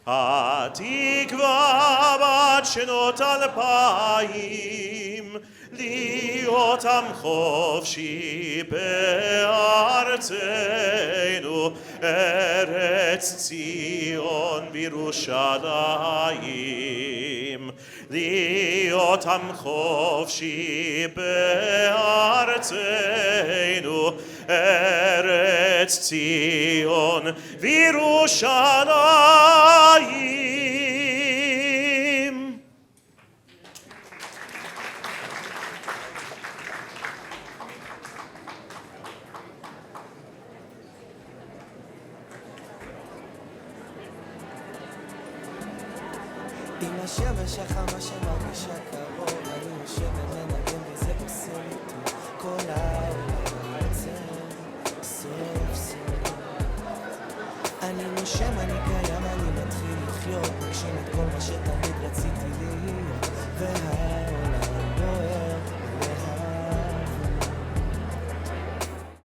[SPEAKER 11] התקווה בת שנות 2000 להיות עם חופשי בארצנו ארץ ציון בירושלים להיות עם חופשי בארצנו ארץ ציון וירושלים.
[SPEAKER 12] עם השמש החמה שמרגישה קרוב, אני יושב ומנגן וזה עושה לי טוב, כל העולם יוצא סוף סוף. אני נושם, אני קיים, אני מתחיל לחיות, מגשים את כל מה שתמיד רציתי להיות,